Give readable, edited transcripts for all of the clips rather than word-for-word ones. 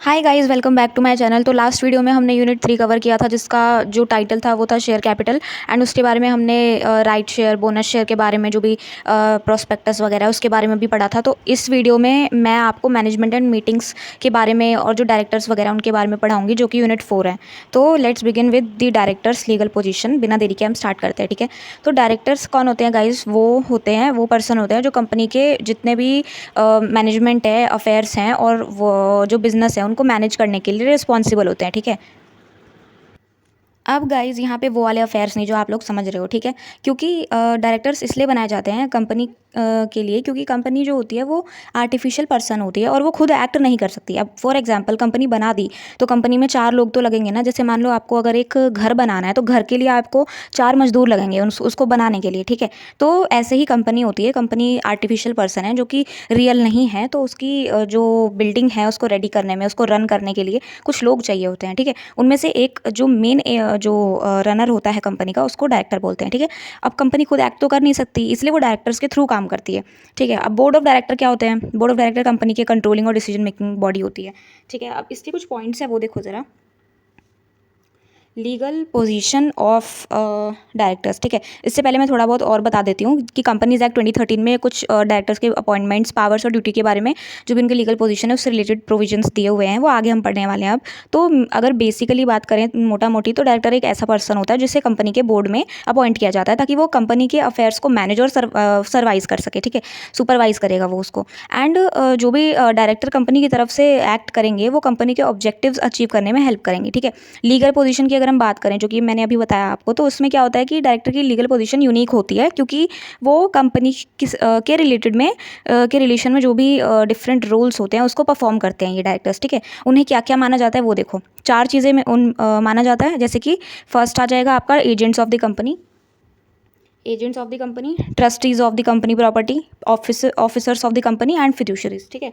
Hi guys, welcome back to my channel. तो last video में हमने यूनिट 3 कवर किया था, जिसका जो टाइटल था वो था शेयर कैपिटल। एंड उसके बारे में हमने राइट शेयर, बोनस शेयर के बारे में, जो भी प्रोस्पेक्टस वगैरह उसके बारे में भी पढ़ा था। तो इस वीडियो में मैं आपको मैनेजमेंट एंड मीटिंग्स के बारे में और जो डायरेक्टर्स वगैरह उनके बारे में पढ़ाऊंगी, जो कि यूनिट 4 है। तो let's begin with the directors legal position. बिना देरी के हम स्टार्ट करते हैं, ठीक है। तो डायरेक्टर्स कौन होते हैं गाइज? वो पर्सन होते हैं जो कंपनी के जितने भी मैनेजमेंट है, अफेयर्स हैं और वो जो बिजनेस है उनको मैनेज करने के लिए रिस्पॉन्सिबल होते हैं, ठीक है। अब गाइज यहाँ पे वो वाले अफेयर्स नहीं जो आप लोग समझ रहे हो, ठीक है। क्योंकि डायरेक्टर्स इसलिए बनाए जाते हैं कंपनी के लिए, क्योंकि कंपनी जो होती है वो आर्टिफिशियल पर्सन होती है और वो खुद एक्ट नहीं कर सकती। अब फॉर एग्जांपल कंपनी बना दी तो कंपनी में 4 लोग तो लगेंगे ना। जैसे मान लो आपको अगर एक घर बनाना है तो घर के लिए आपको 4 मजदूर लगेंगे उसको बनाने के लिए, ठीक है। तो ऐसे ही कंपनी होती है। कंपनी आर्टिफिशियल पर्सन है जो कि रियल नहीं है, तो उसकी जो बिल्डिंग है उसको रेडी करने में, उसको रन करने के लिए कुछ लोग चाहिए होते हैं, ठीक है। उनमें से एक जो मेन जो रनर होता है कंपनी का, उसको डायरेक्टर बोलते हैं, ठीक है। अब कंपनी खुद एक्ट तो कर नहीं सकती, इसलिए वो डायरेक्टर्स के थ्रू काम करती है, ठीक है। अब बोर्ड ऑफ डायरेक्टर क्या होते हैं? बोर्ड ऑफ डायरेक्टर कंपनी के कंट्रोलिंग और डिसीजन मेकिंग बॉडी होती है, ठीक है। अब इसके कुछ पॉइंट्स है, वो देखो जरा। लीगल पोजीशन ऑफ डायरेक्टर्स, ठीक है। इससे पहले मैं थोड़ा बहुत और बता देती हूँ कि कंपनीज एक्ट 2013 में कुछ डायरेक्टर्स के अपॉइंटमेंट्स, पावर्स और ड्यूटी के बारे में जो भी उनके लीगल पोजीशन है उससे रिलेटेड प्रोविजंस दिए हुए हैं, वो आगे हम पढ़ने वाले हैं अब। तो अगर बेसिकली बात करें मोटा मोटी, तो डायरेक्टर एक ऐसा पर्सन होता है जिसे कंपनी के बोर्ड में अपॉइंट किया जाता है ताकि वो कंपनी के अफेयर्स को मैनेज और सर्वाइज कर सके, ठीक है। सुपरवाइज करेगा वो उसको। एंड जो भी डायरेक्टर कंपनी की तरफ से एक्ट करेंगे वो कंपनी के ऑब्जेक्टिव्स अचीव करने में हेल्प करेंगे, ठीक है। लीगल पोजीशन की अगर हम बात करें, जो कि मैंने अभी बताया आपको, तो उसमें क्या होता है कि डायरेक्टर की लीगल पोजीशन यूनिक होती है, क्योंकि वो कंपनी के रिलेटेड में के रिलेशन में जो भी डिफरेंट रोल्स होते हैं उसको परफॉर्म करते हैं ये डायरेक्टर्स, ठीक है। उन्हें क्या क्या माना जाता है वो देखो। 4 चीज़ें में माना जाता है, जैसे कि फर्स्ट आ जाएगा आपका agents of the company, trustees of the company property, officers of the company and fiduciaries, ठीक है।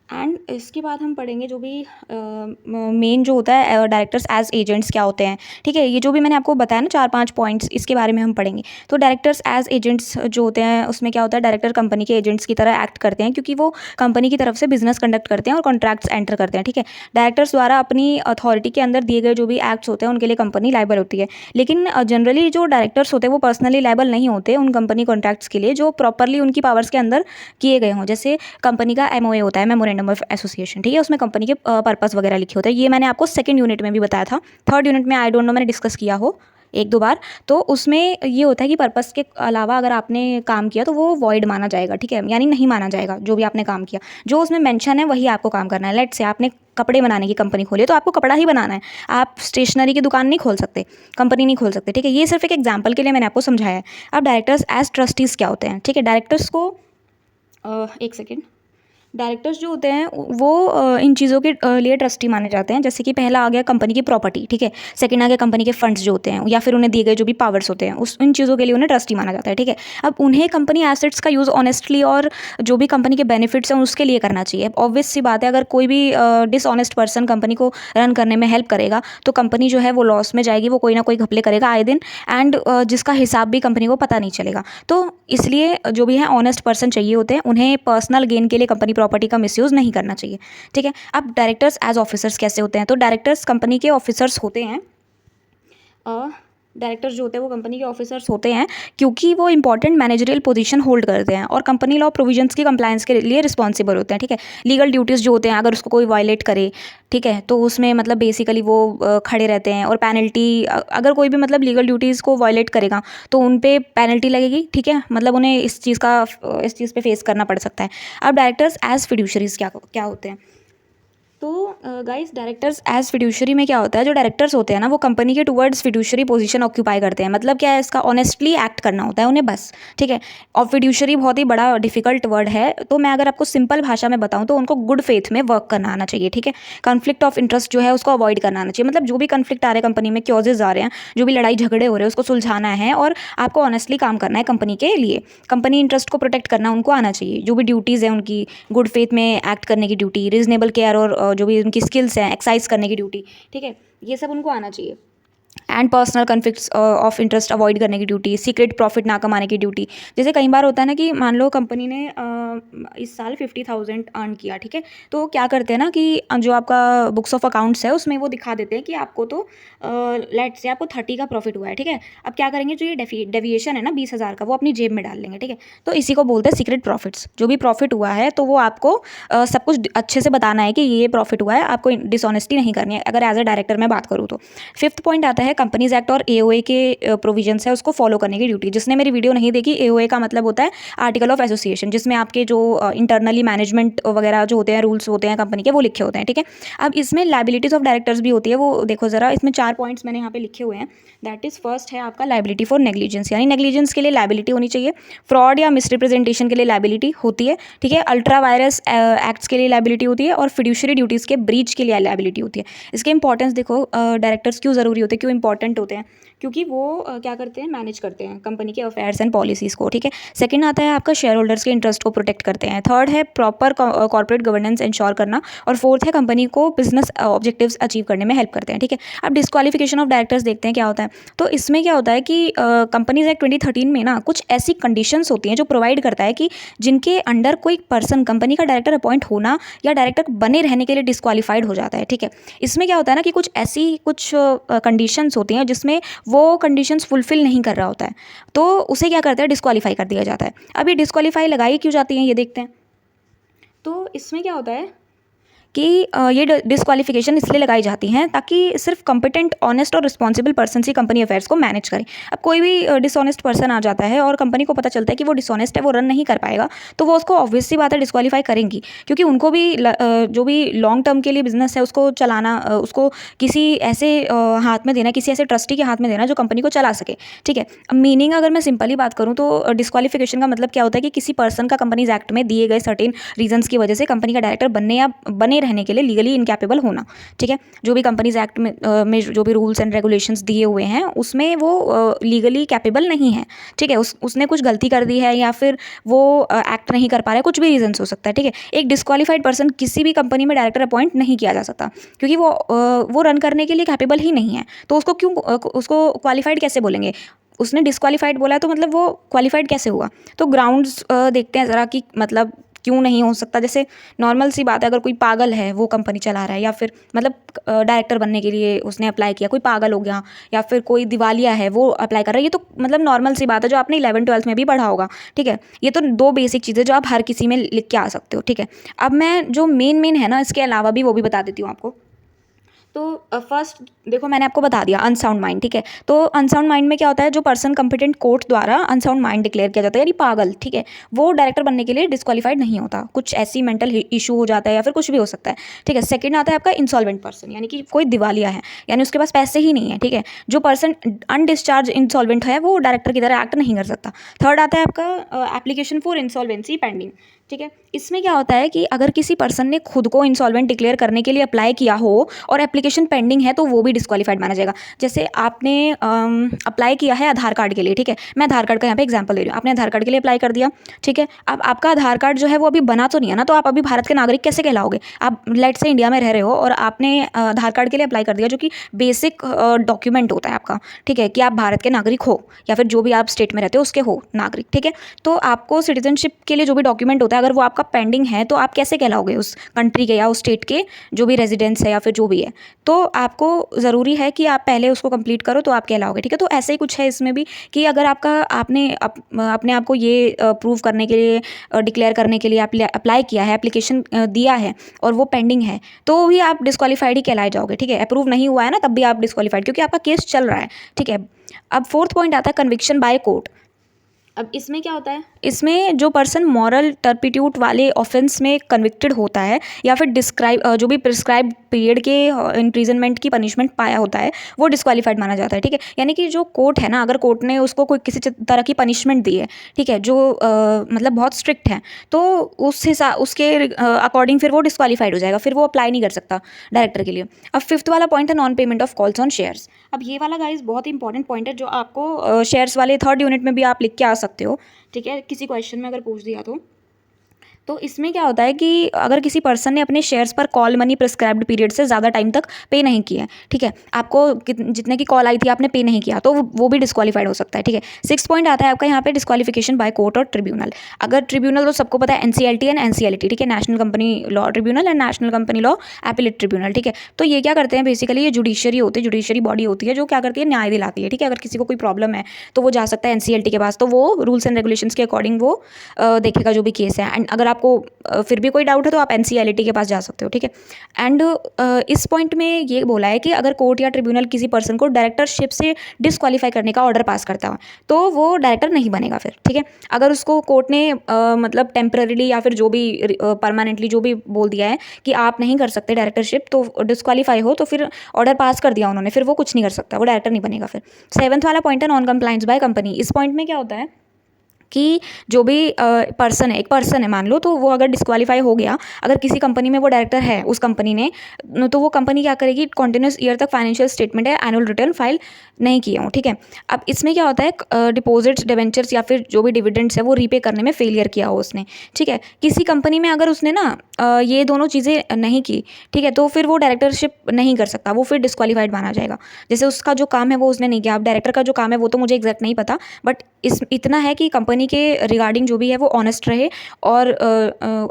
एंड इसके बाद हम पढ़ेंगे जो भी मेन जो होता है डायरेक्टर्स एज एजेंट्स क्या होते हैं, ठीक है। ये जो भी मैंने आपको बताया ना 4-5 पॉइंट्स, इसके बारे में हम पढ़ेंगे। तो डायरेक्टर्स एज एजेंट्स जो होते हैं उसमें क्या होता है, डायरेक्टर कंपनी के एजेंट्स की तरह एक्ट करते हैं, क्योंकि वो कंपनी की तरफ से बिजनेस कंडक्ट करते हैं और कॉन्ट्रैक्ट्स एंटर करते हैं, ठीक है। डायरेक्टर्स द्वारा अपनी अथॉरिटी के अंदर दिए गए जो भी एक्ट्स होते हैं उनके लिए कंपनी लायबल होती है। लेकिन जनरली जो डायरेक्टर्स होते हैं वो पर्सनली लायबल नहीं होते उन कंपनी कॉन्ट्रैक्ट्स के लिए जो प्रॉपरली उनकी पावर्स के अंदर किए गए हों। जैसे कंपनी का एमओए होता है, मेमोरेंडम ऑफ एसोसिएशन, ठीक है। उसमें कंपनी के पर्पस वगैरह लिखे होते हैं। ये मैंने आपको सेकंड यूनिट में भी बताया था। थर्ड यूनिट में आई डोंट नो मैंने डिस्कस किया हो 1-2 बार। तो उसमें ये होता है कि पर्पस के अलावा अगर आपने काम किया तो वो वॉइड माना जाएगा, ठीक है, यानी नहीं माना जाएगा। जो भी आपने काम किया, जो उसमें मेंशन है वही आपको काम करना है। लेट्स से आपने कपड़े बनाने की कंपनी खोली तो आपको कपड़ा ही बनाना है, आप स्टेशनरी की दुकान नहीं खोल सकते, कंपनी नहीं खोल सकते, ठीक है। ये सिर्फ एक एग्जाम्पल के लिए मैंने आपको समझाया है। अब डायरेक्टर्स एज ट्रस्टीज़ क्या होते हैं, ठीक है। डायरेक्टर्स को एक सेकेंड। डायरेक्टर्स जो होते हैं वो इन चीज़ों के लिए ट्रस्टी माने जाते हैं। जैसे कि पहला आ गया कंपनी की प्रॉपर्टी, ठीक है। सेकंड आ गया कंपनी के फंड्स जो होते हैं, या फिर उन्हें दिए गए जो भी पावर्स होते हैं, उस इन चीज़ों के लिए उन्हें ट्रस्टी माना जाता है, ठीक है। अब उन्हें कंपनी एसेट्स का यूज़ ऑनेस्टली और जो भी कंपनी के बेनिफिट्स हैं उसके लिए करना चाहिए। ऑब्वियस सी बात है, अगर कोई भी डिसऑनेस्ट पर्सन कंपनी को रन करने में हेल्प करेगा तो कंपनी जो है वो लॉस में जाएगी, वो कोई ना कोई घपले करेगा आए दिन। एंड जिसका हिसाब भी कंपनी को पता नहीं चलेगा। तो इसलिए जो भी है ऑनेस्ट पर्सन चाहिए होते हैं, उन्हें पर्सनल गेन के लिए कंपनी प्रॉपर्टी का मिसयूज़ नहीं करना चाहिए, ठीक है। अब डायरेक्टर्स एज ऑफिसर्स कैसे होते हैं? तो डायरेक्टर्स कंपनी के ऑफिसर्स होते हैं। डायरेक्टर्स जो होते हैं वो कंपनी के ऑफिसर्स होते हैं, क्योंकि वो इंपॉर्टेंट मैनेजरियल पोजीशन होल्ड करते हैं और कंपनी लॉ प्रोविजंस की कंप्लायंस के लिए रिस्पॉन्सिबल होते हैं, ठीक है। लीगल ड्यूटीज़ जो होते हैं, अगर उसको कोई वायलेट करे, ठीक है, तो उसमें मतलब बेसिकली वो खड़े रहते हैं। और पेनल्टी, अगर कोई भी मतलब लीगल ड्यूटीज़ को वायलेट करेगा तो उन पे पेनल्टी लगेगी, ठीक है। मतलब उन्हें इस चीज़ पे फेस करना पड़ सकता है। अब डायरेक्टर्स एज फिड्यूशरीज क्या क्या होते हैं? तो गाइस, डायरेक्टर्स एज फिड्यूशरी में क्या होता है, जो डायरेक्टर्स होते हैं ना वो कंपनी के टुवर्ड्स फिड्यूशरी पोजीशन ऑक्यूपाई करते हैं। मतलब क्या है इसका? ऑनेस्टली एक्ट करना होता है उन्हें, बस, ठीक है। और फिड्यूशरी बहुत ही बड़ा डिफिकल्ट वर्ड है, तो मैं अगर आपको सिंपल भाषा में बताऊं तो उनको गुड फेथ में वर्क करना आना चाहिए, ठीक है। कॉन्फ्लिक्ट ऑफ इंटरेस्ट जो है उसको अवॉइड करना आना चाहिए। मतलब जो भी कन्फ्लिक्ट आ रहे हैं कंपनी में, क्योजेज आ रहे हैं, जो भी लड़ाई झगड़े हो रहे हैं उसको सुलझाना है और आपको ऑनेस्टली काम करना है कंपनी के लिए। कंपनी इंटरेस्ट को प्रोटेक्ट करना उनको आना चाहिए। जो भी ड्यूटीज़ हैं उनकी, गुड फेथ में एक्ट करने की ड्यूटी, रीजनेबल केयर और जो भी उनकी स्किल्स हैं, एक्सरसाइज करने की ड्यूटी, ठीक है, ये सब उनको आना चाहिए। And personal conflicts of interest avoid करने की ड्यूटी, सीक्रेट प्रॉफिट ना कमाने की ड्यूटी। जैसे कई बार होता है ना कि मान लो कंपनी ने इस साल 50,000 अर्न किया, ठीक है, तो क्या करते हैं ना कि जो आपका बुक्स ऑफ अकाउंट्स है उसमें वो दिखा देते हैं कि आपको तो लेट से आपको 30 का प्रॉफिट हुआ है, ठीक है। अब क्या करेंगे, जो ये डेविएशन है ना 20,000 का, वो अपनी जेब में डाल लेंगे, ठीक है। तो इसी को बोलते हैं सीक्रेट प्रॉफिट्स। जो भी प्रॉफिट हुआ है तो वो आपको सब कुछ अच्छे से बताना है कि ये प्रॉफिट हुआ है, आपको डिसऑनेस्टी नहीं करनी है, अगर एज अ डायरेक्टर मैं बात करूँ तो। फिफ्थ पॉइंट आता है कंपनीज एक्ट और एओए के प्रोविजंस है उसको फॉलो करने की ड्यूटी। जिसने मेरी वीडियो नहीं देखी, एओए का मतलब होता है आर्टिकल ऑफ एसोसिएशन, जिसमें आपके जो इंटरनली मैनेजमेंट वगैरह जो होते हैं, रूल्स होते हैं कंपनी के, वो लिखे होते हैं, ठीक है। अब इसमें लायबिलिटीज ऑफ डायरेक्टर्स भी होती है, वो देखो जरा, इसमें 4 पॉइंट्स मैंने यहाँ पे लिखे हुए हैं। दैट इज फर्स्ट है आपका लायबिलिटी फॉर नेग्लिजेंस, यानी नेग्लिजेंस के लिए लायबिलिटी होनी चाहिए। फ्रॉड या मिसरिप्रेजेंटेशन के लिए लायबिलिटी होती है, ठीक है। अल्ट्रा वायरस एक्ट्स के लिए लायबिलिटी होती है, और फिड्यूशियरी ड्यूटीज़ के ब्रीच के लिए लायबिलिटी होती है। इसके इंपॉर्टेंस देखो, डायरेक्टर्स क्यों ज़रूरी होते हैं, क्यों इंपॉर्टेंट होते हैं, क्योंकि वो क्या करते हैं, मैनेज करते हैं कंपनी के अफेयर्स एंड पॉलिसीज़ को, ठीक है। सेकंड आता है आपका शेयर होल्डर्स के इंटरेस्ट को प्रोटेक्ट करते हैं। थर्ड है प्रॉपर कॉर्पोरेट गवर्नेंस इंश्योर करना, और फोर्थ है कंपनी को बिजनेस ऑब्जेक्टिव्स अचीव करने में हेल्प करते हैं, ठीक है। अब डिस्क्वालिफिकेशन ऑफ डायरेक्टर्स देखते हैं क्या होता है। तो इसमें क्या होता है कि कंपनीज एक्ट 2013 में ना कुछ ऐसी कंडीशंस होती हैं जो प्रोवाइड करता है कि जिनके अंडर कोई पर्सन कंपनी का डायरेक्टर अपॉइंट होना या डायरेक्टर बने रहने के लिए डिस्क्वालीफाइड हो जाता है, ठीक है। इसमें क्या होता है ना कि कुछ ऐसी कुछ कंडीशंस होती हैं जिसमें वो कंडीशंस फुलफिल नहीं कर रहा होता है, तो उसे क्या करते हैं, डिस्क्वालीफाई कर दिया जाता है। अब ये डिस्क्वालीफाई लगाई क्यों जाती हैं, ये देखते हैं। तो इसमें क्या होता है कि ये डिस्क्वालिफिकेशन इसलिए लगाई जाती हैं ताकि सिर्फ कॉम्पिटेंट, ऑनेस्ट और रिस्पॉन्सिबल पर्सन ही कंपनी अफेयर्स को मैनेज करें। अब कोई भी डिसऑनेस्ट पर्सन आ जाता है और कंपनी को पता चलता है कि वो डिसऑनेस्ट है, वो रन नहीं कर पाएगा, तो वो उसको ऑब्वियस सी बात है डिस्क्वालीफाई करेंगी, क्योंकि उनको भी जो भी लॉन्ग टर्म के लिए बिजनेस है उसको चलाना, उसको किसी ऐसे हाथ में देना, किसी ऐसे ट्रस्टी के हाथ में देना जो कंपनी को चला सके, ठीक है। अब मीनिंग अगर मैं सिंपली बात करूँ तो डिस्क्वालिफिकेशन का मतलब क्या होता है कि किसी पर्सन का कंपनीज एक्ट में दिए गए सर्टेन रीजंस की वजह से कंपनी का डायरेक्टर बनने या बने रहने के लिए लीगली इनकैपेबल होना, ठीक है। जो भी कंपनीज एक्ट में जो भी रूल्स एंड रेगुलेशंस दिए हुए हैं उसमें वो लीगली कैपेबल नहीं है, ठीक है। उसने कुछ गलती कर दी है या फिर वो एक्ट नहीं कर पा रहा है, कुछ भी रीजंस हो सकता है, ठीक है। एक डिस्क्वालीफाइड पर्सन किसी भी कंपनी में डायरेक्टर अपॉइंट नहीं किया जा सकता, क्योंकि वो रन करने के लिए कैपेबल ही नहीं है, तो उसको क्वालिफाइड कैसे बोलेंगे। उसने डिस्क्वालीफाइड बोला है तो मतलब वो क्वालिफाइड कैसे हुआ। तो ग्राउंड्स देखते हैं ज़रा कि मतलब क्यों नहीं हो सकता। जैसे नॉर्मल सी बात है, अगर कोई पागल है वो कंपनी चला रहा है, या फिर मतलब डायरेक्टर बनने के लिए उसने अप्लाई किया, कोई पागल हो गया, या फिर कोई दिवालिया है वो अप्लाई कर रहा है, ये तो मतलब नॉर्मल सी बात है जो आपने 11th-12th में भी पढ़ा होगा, ठीक है। ये तो 2 बेसिक चीज़ें जो आप हर किसी में लिख के आ सकते हो, ठीक है। अब मैं जो मेन है ना इसके अलावा भी वो भी बता देती हूँ आपको। तो फर्स्ट देखो, मैंने आपको बता दिया अनसाउंड माइंड, ठीक है। तो अनसाउंड माइंड में क्या होता है, जो पर्सन कंपिटेंट कोर्ट द्वारा अनसाउंड माइंड डिक्लेयर किया जाता है, यानी पागल, ठीक है, वो डायरेक्टर बनने के लिए डिस्क्वालीफाइड नहीं होता, कुछ ऐसी मेंटल इशू हो जाता है या फिर कुछ भी हो सकता है, ठीक है। सेकंड आता है आपका इंसॉल्वेंट पर्सन, यानी कि कोई दिवालिया है, यानी उसके पास पैसे ही नहीं है, ठीक है। जो पर्सन अनडिस्चार्ज इंसॉल्वेंट है वो डायरेक्टर की तरह एक्ट नहीं कर सकता। थर्ड आता है आपका एप्लीकेशन फॉर इंसॉल्वेंसी पेंडिंग, ठीक है। इसमें क्या होता है कि अगर किसी पर्सन ने खुद को इंसॉल्वेंट डिक्लेयर करने के लिए अप्लाई किया हो और एप्लीकेशन पेंडिंग है तो वो भी डिस्क्वालीफाइड माना जाएगा। जैसे आपने अप्लाई किया है आधार कार्ड के लिए, ठीक है, मैं आधार कार्ड का यहाँ पे एग्जांपल दे रही हूँ। आपने आधार कार्ड के लिए अप्लाई कर दिया, ठीक है। अब आपका आधार कार्ड जो है वो अभी बना तो नहीं है ना, तो आप अभी भारत के नागरिक कैसे कहलाओगे। आप लेट से इंडिया में रह रहे हो और आपने आधार कार्ड के लिए अप्लाई कर दिया, जो कि बेसिक डॉक्यूमेंट होता है आपका, ठीक है, कि आप भारत के नागरिक हो या फिर जो भी आप स्टेट में रहते हो उसके हो नागरिक, ठीक है। तो आपको सिटीजनशिप के लिए जो भी डॉक्यूमेंट होता है अगर वो आपका पेंडिंग है तो आप कैसे कहलाओगे उस कंट्री के या उस स्टेट के जो भी रेजिडेंस है या फिर जो भी है। तो आपको ज़रूरी है कि आप पहले उसको कंप्लीट करो तो आप कहलाओगे, ठीक है। तो ऐसे ही कुछ है इसमें भी कि अगर आपने अपने आप को ये प्रूव करने के लिए डिक्लेयर करने के लिए अप्लाई किया है, एप्लीकेशन दिया है और वो पेंडिंग है, तो भी आप डिस्क्वालीफाइड ही कहलाए जाओगे, ठीक है। अप्रूव नहीं हुआ है ना तब भी आप डिस्क्वालीफाइड, क्योंकि आपका केस चल रहा है, ठीक है। अब फोर्थ पॉइंट आता है कन्विक्शन बाय कोर्ट। अब इसमें क्या होता है, इसमें जो पर्सन मॉरल टर्पिट्यूड वाले ऑफेंस में कन्विक्टेड होता है या फिर जो भी प्रिस्क्राइब पीरियड के इम्प्रिजनमेंट की पनिशमेंट पाया होता है वो डिस्क्वालीफाइड माना जाता है, ठीक है। यानी कि जो कोर्ट है ना, अगर कोर्ट ने उसको कोई किसी तरह की पनिशमेंट दी है, ठीक है, जो मतलब बहुत स्ट्रिक्ट है, तो उसके अकॉर्डिंग फिर वो डिस्क्वालीफाइड हो जाएगा, फिर वो अप्लाई नहीं कर सकता डायरेक्टर के लिए। अब फिफ्थ वाला पॉइंट है non payment of calls on shares. अब ये वाला गाइस बहुत इंपॉर्टेंट पॉइंट है जो आपको शेयर्स वाले 3rd यूनिट में भी आप लिख के आ सकते हो, ठीक है, किसी क्वेश्चन में अगर पूछ दिया तो। तो इसमें क्या होता है कि अगर किसी पर्सन ने अपने शेयर्स पर कॉल मनी प्रिस्क्राइब्ड पीरियड से ज़्यादा टाइम तक पे नहीं किया है, ठीक है, आपको जितने की कॉल आई थी आपने पे नहीं किया, तो वो भी डिस्क्वालीफाइड हो सकता है, ठीक है। 6 पॉइंट आता है आपका यहाँ पे डिस्क्वालिफिकेशन बाय कोर्ट और ट्रिब्यूनल। अगर ट्रिब्यूनल तो सबको पता है एनसीएलटी एंड एनसीएलटी, ठीक है, national company law tribunal and national company law appellate tribunal, ठीक है। तो ये क्या करते हैं बेसिकली, ये जुडिशियरी होती है, जुडिशियरी बॉडी होती है जो क्या करती है, न्याय दिलाती है, ठीक है। अगर किसी को कोई प्रॉब्लम है तो वो जा सकता है एनसीएलटी के पास, तो वो रूल्स एंड रेगुलेशंस के अकॉर्डिंग वो देखेगा जो भी केस है। एंड अगर आपको फिर भी कोई डाउट है तो आप एनसीएलटी के पास जा सकते हो, ठीक है। एंड इस पॉइंट में ये बोला है कि अगर कोर्ट या ट्रिब्यूनल किसी पर्सन को डायरेक्टरशिप से डिस्क्वालीफाई करने का ऑर्डर पास करता है तो वो डायरेक्टर नहीं बनेगा फिर, ठीक है। अगर उसको कोर्ट ने मतलब टेम्पररीली या फिर जो भी परमानेंटली जो भी बोल दिया है कि आप नहीं कर सकते डायरेक्टरशिप, तो डिस्क्वालीफाई हो, तो फिर ऑर्डर पास कर दिया उन्होंने, फिर वो कुछ नहीं कर सकता, वो डायरेक्टर नहीं बनेगा फिर। 7th वाला पॉइंट है नॉन कंप्लाइंस बाय कंपनी। इस पॉइंट में क्या होता है कि जो भी पर्सन है, एक पर्सन है मान लो, तो वो अगर डिस्क्वालीफाई हो गया, अगर किसी कंपनी में वो डायरेक्टर है उस कंपनी ने, तो वो कंपनी क्या करेगी, कॉन्टिन्यूस ईयर तक फाइनेंशियल स्टेटमेंट है एनुअल रिटर्न फाइल नहीं किए हों, ठीक है। अब इसमें क्या होता है, डिपॉजिट्स डिवेंचर्स या फिर जो भी डिविडेंड्स है वो रीपे करने में फेलियर किया हो उसने, ठीक है। किसी कंपनी में अगर उसने ना ये दोनों चीज़ें नहीं की, ठीक है, तो फिर वो डायरेक्टरशिप नहीं कर सकता, वो फिर डिस्क्वालीफाइड माना जाएगा। जैसे उसका जो काम है वो उसने नहीं किया। अब डायरेक्टर का जो काम है वो तो मुझे एग्जैक्ट नहीं पता, बट इतना है कि कंपनी के रिगार्डिंग जो भी है वो ऑनेस्ट रहे और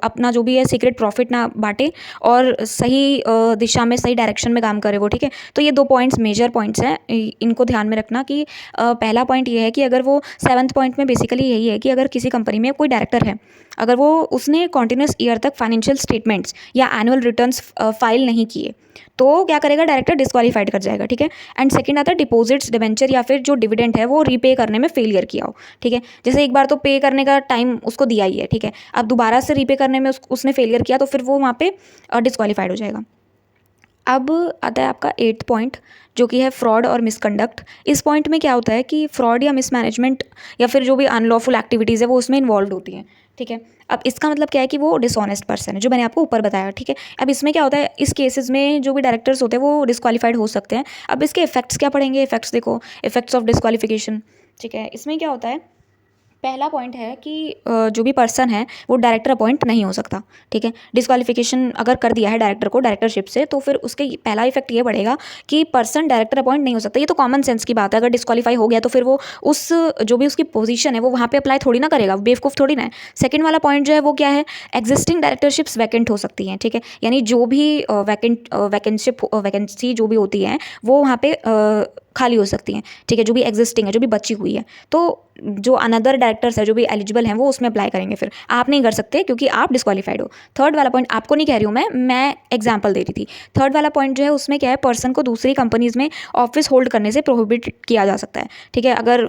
अपना जो भी है सीक्रेट प्रॉफिट ना बांटे और सही दिशा में, सही डायरेक्शन में काम करे वो, ठीक है। तो ये 2 पॉइंट्स मेजर पॉइंट्स हैं, इनको ध्यान में रखना कि पहला पॉइंट ये है कि अगर वो 7th पॉइंट में बेसिकली यही है कि अगर किसी कंपनी में कोई डायरेक्टर है, अगर वो उसने कॉन्टिन्यूस ईयर तक फाइनेंशियल स्टेटमेंट्स या एनुअल रिटर्न्स फाइल नहीं किए, तो क्या करेगा, डायरेक्टर डिस्क्वालीफाइड कर जाएगा, ठीक है। एंड सेकंड आता है डिपॉजिट्स डिवेंचर या फिर जो डिविडेंड है वो रीपे करने में फेलियर किया हो, ठीक है। जैसे एक बार तो पे करने का टाइम उसको दिया ही है, ठीक है, अब दोबारा से रीपे करने में उसने फेलियर किया तो फिर वो वहाँ पे डिस्क्वालीफाइड हो जाएगा। अब आता है आपका 8th पॉइंट जो कि है फ्रॉड और मिसकंडक्ट। इस पॉइंट में क्या होता है कि फ्रॉड या मिसमैनेजमेंट या फिर जो भी अनलॉफुल एक्टिविटीज़ है वो उसमें इन्वॉल्व होती हैं, ठीक है। अब इसका मतलब क्या है कि वो डिसऑनेस्ट पर्सन है, जो मैंने आपको ऊपर बताया, ठीक है। अब इसमें क्या होता है, इस केसेस में जो भी डायरेक्टर्स होते हैं वो डिस्क्वालीफाइड हो सकते हैं। अब इसके इफेक्ट्स क्या पड़ेंगे, इफेक्ट्स देखो, इफेक्ट्स ऑफ डिस्क्वालिफिकेशन, ठीक है। इसमें क्या होता है, पहला पॉइंट है कि जो भी पर्सन है वो डायरेक्टर अपॉइंट नहीं हो सकता, ठीक है। डिस्क्वालिफिकेशन अगर कर दिया है डायरेक्टर को डायरेक्टरशिप से, तो फिर उसके पहला इफेक्ट ये पड़ेगा कि पर्सन डायरेक्टर अपॉइंट नहीं हो सकता। ये तो कॉमन सेंस की बात है, अगर डिस्क्वालीफाई हो गया तो फिर वो उस जो भी उसकी पोजीशन है वो वहाँ पे अप्लाई थोड़ी ना करेगा, बेवकूफ़ थोड़ी ना है। सेकंड वाला पॉइंट जो है वो क्या है, एग्जिस्टिंग डायरेक्टरशिप्स वैकेंट हो सकती हैं, ठीक है। यानी जो भी वैकेंसी जो भी होती है वो वहाँ पे खाली हो सकती हैं, ठीक है, जो भी एग्जिस्टिंग है, जो भी बची हुई है, तो जो अनदर डायरेक्टर्स है जो भी एलिजिबल हैं वो उसमें अप्लाई करेंगे, फिर आप नहीं कर सकते क्योंकि आप डिस्क्वालीफाइड हो। थर्ड वाला पॉइंट आपको नहीं कह रही हूँ मैं एग्जांपल दे रही थी। थर्ड वाला पॉइंट जो है उसमें क्या है, पर्सन को दूसरी कंपनीज में ऑफिस होल्ड करने से प्रोहिबिट किया जा सकता है, ठीक है। अगर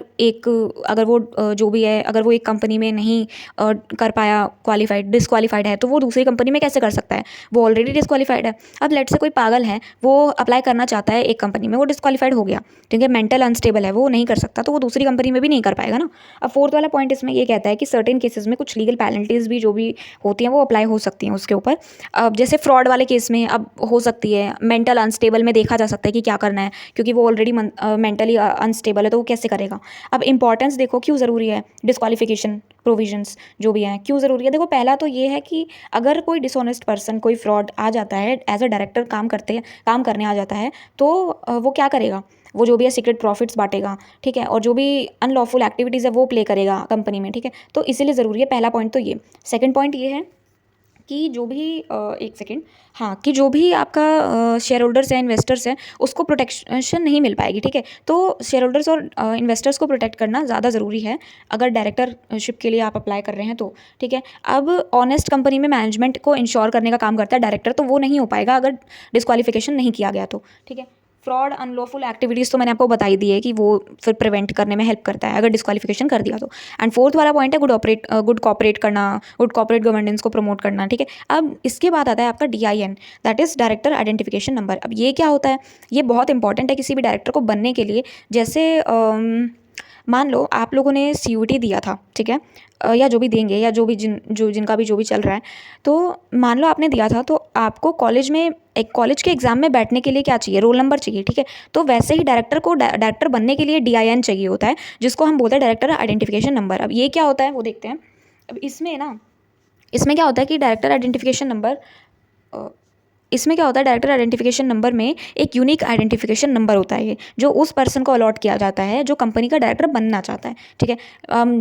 वो जो भी है, अगर वो एक कंपनी में नहीं कर पाया क्वालिफाइड, डिस्क्वालीफाइड है, तो वो दूसरी कंपनी में कैसे कर सकता है, वो ऑलरेडी डिस्क्वालीफाइड है। अब लेट से कोई पागल है, वो अप्लाई करना चाहता है एक कंपनी में, वो डिस्क्वालीफाइड हो गया, ठीक है, मेंटल अनस्टेबल है, वो नहीं कर सकता, तो वो दूसरी कंपनी में भी नहीं कर पाएगा ना। अब फोर्थ वाला पॉइंट इसमें ये कहता है कि सर्टेन केसेस में कुछ लीगल पेनल्टीज भी जो भी होती हैं वो अप्लाई हो सकती हैं उसके ऊपर। अब जैसे फ्रॉड वाले केस में अब हो सकती है, मेंटल अनस्टेबल में देखा जा सकता है कि क्या करना है, क्योंकि वो ऑलरेडी मेंटली अनस्टेबल है, तो वो कैसे करेगा। अब इंपॉर्टेंस देखो क्यों ज़रूरी है, डिस्क्वालिफिकेशन प्रोविजंस जो भी हैं क्यों ज़रूरी है। देखो पहला तो ये है कि अगर कोई डिसऑनेस्ट पर्सन, कोई फ्रॉड आ जाता है, एज अ डायरेक्टर काम करने आ जाता है, तो वो क्या करेगा, वो जो भी है सीक्रेट प्रॉफिट्स बांटेगा, ठीक है, और जो भी अनलॉफुल एक्टिविटीज़ है वो प्ले करेगा कंपनी में, ठीक है। तो इसीलिए ज़रूरी है, पहला पॉइंट तो ये। सेकंड पॉइंट ये है कि जो भी एक सेकेंड, हाँ, कि जो भी आपका शेयर होल्डर्स या इन्वेस्टर्स हैं उसको प्रोटेक्शन नहीं मिल पाएगी, ठीक है। तो शेयर होल्डर्स और इन्वेस्टर्स को प्रोटेक्ट करना ज़्यादा ज़रूरी है अगर डायरेक्टरशिप के लिए आप अप्लाई कर रहे हैं तो, ठीक है। अब ऑनेस्ट कंपनी में मैनेजमेंट को इंश्योर करने का काम करता है डायरेक्टर, तो वो नहीं हो पाएगा अगर डिस्क्वालिफिकेशन नहीं किया गया तो, ठीक है। फ्रॉड अनलॉफुल एक्टिविटीज़ तो मैंने आपको बता ही दी है कि वो फिर प्रिवेंट करने में हेल्प करता है अगर डिस्क्वालिफिकेशन कर दिया तो। एंड फोर्थ वाला पॉइंट है गुड कॉपरेट करना, गुड कॉपरेट गवर्नेंस को प्रमोट करना, ठीक है। अब इसके बाद आता है आपका DIN, that is director identification number. अब ये क्या होता है, ये बहुत इंपॉर्टेंट है किसी भी डायरेक्टर को बनने के लिए। जैसे मान लो आप लोगों ने CUET दिया था, ठीक है, या जो भी देंगे, या जो भी जिनका भी जो भी चल रहा है, तो मान लो आपने दिया था, तो आपको कॉलेज के एग्ज़ाम में बैठने के लिए क्या चाहिए, रोल नंबर चाहिए, ठीक है। तो वैसे ही डायरेक्टर बनने के लिए DIN चाहिए होता है, जिसको हम बोलते हैं डायरेक्टर आइडेंटिफिकेशन नंबर। अब ये क्या होता है वो देखते हैं। अब इसमें ना इसमें क्या होता है कि डायरेक्टर आइडेंटिफिकेशन नंबर इसमें क्या होता है, डायरेक्टर आइडेंटिफिकेशन नंबर में एक यूनिक आइडेंटिफिकेशन नंबर होता है ये, जो उस पर्सन को अलॉट किया जाता है जो कंपनी का डायरेक्टर बनना चाहता है। ठीक है,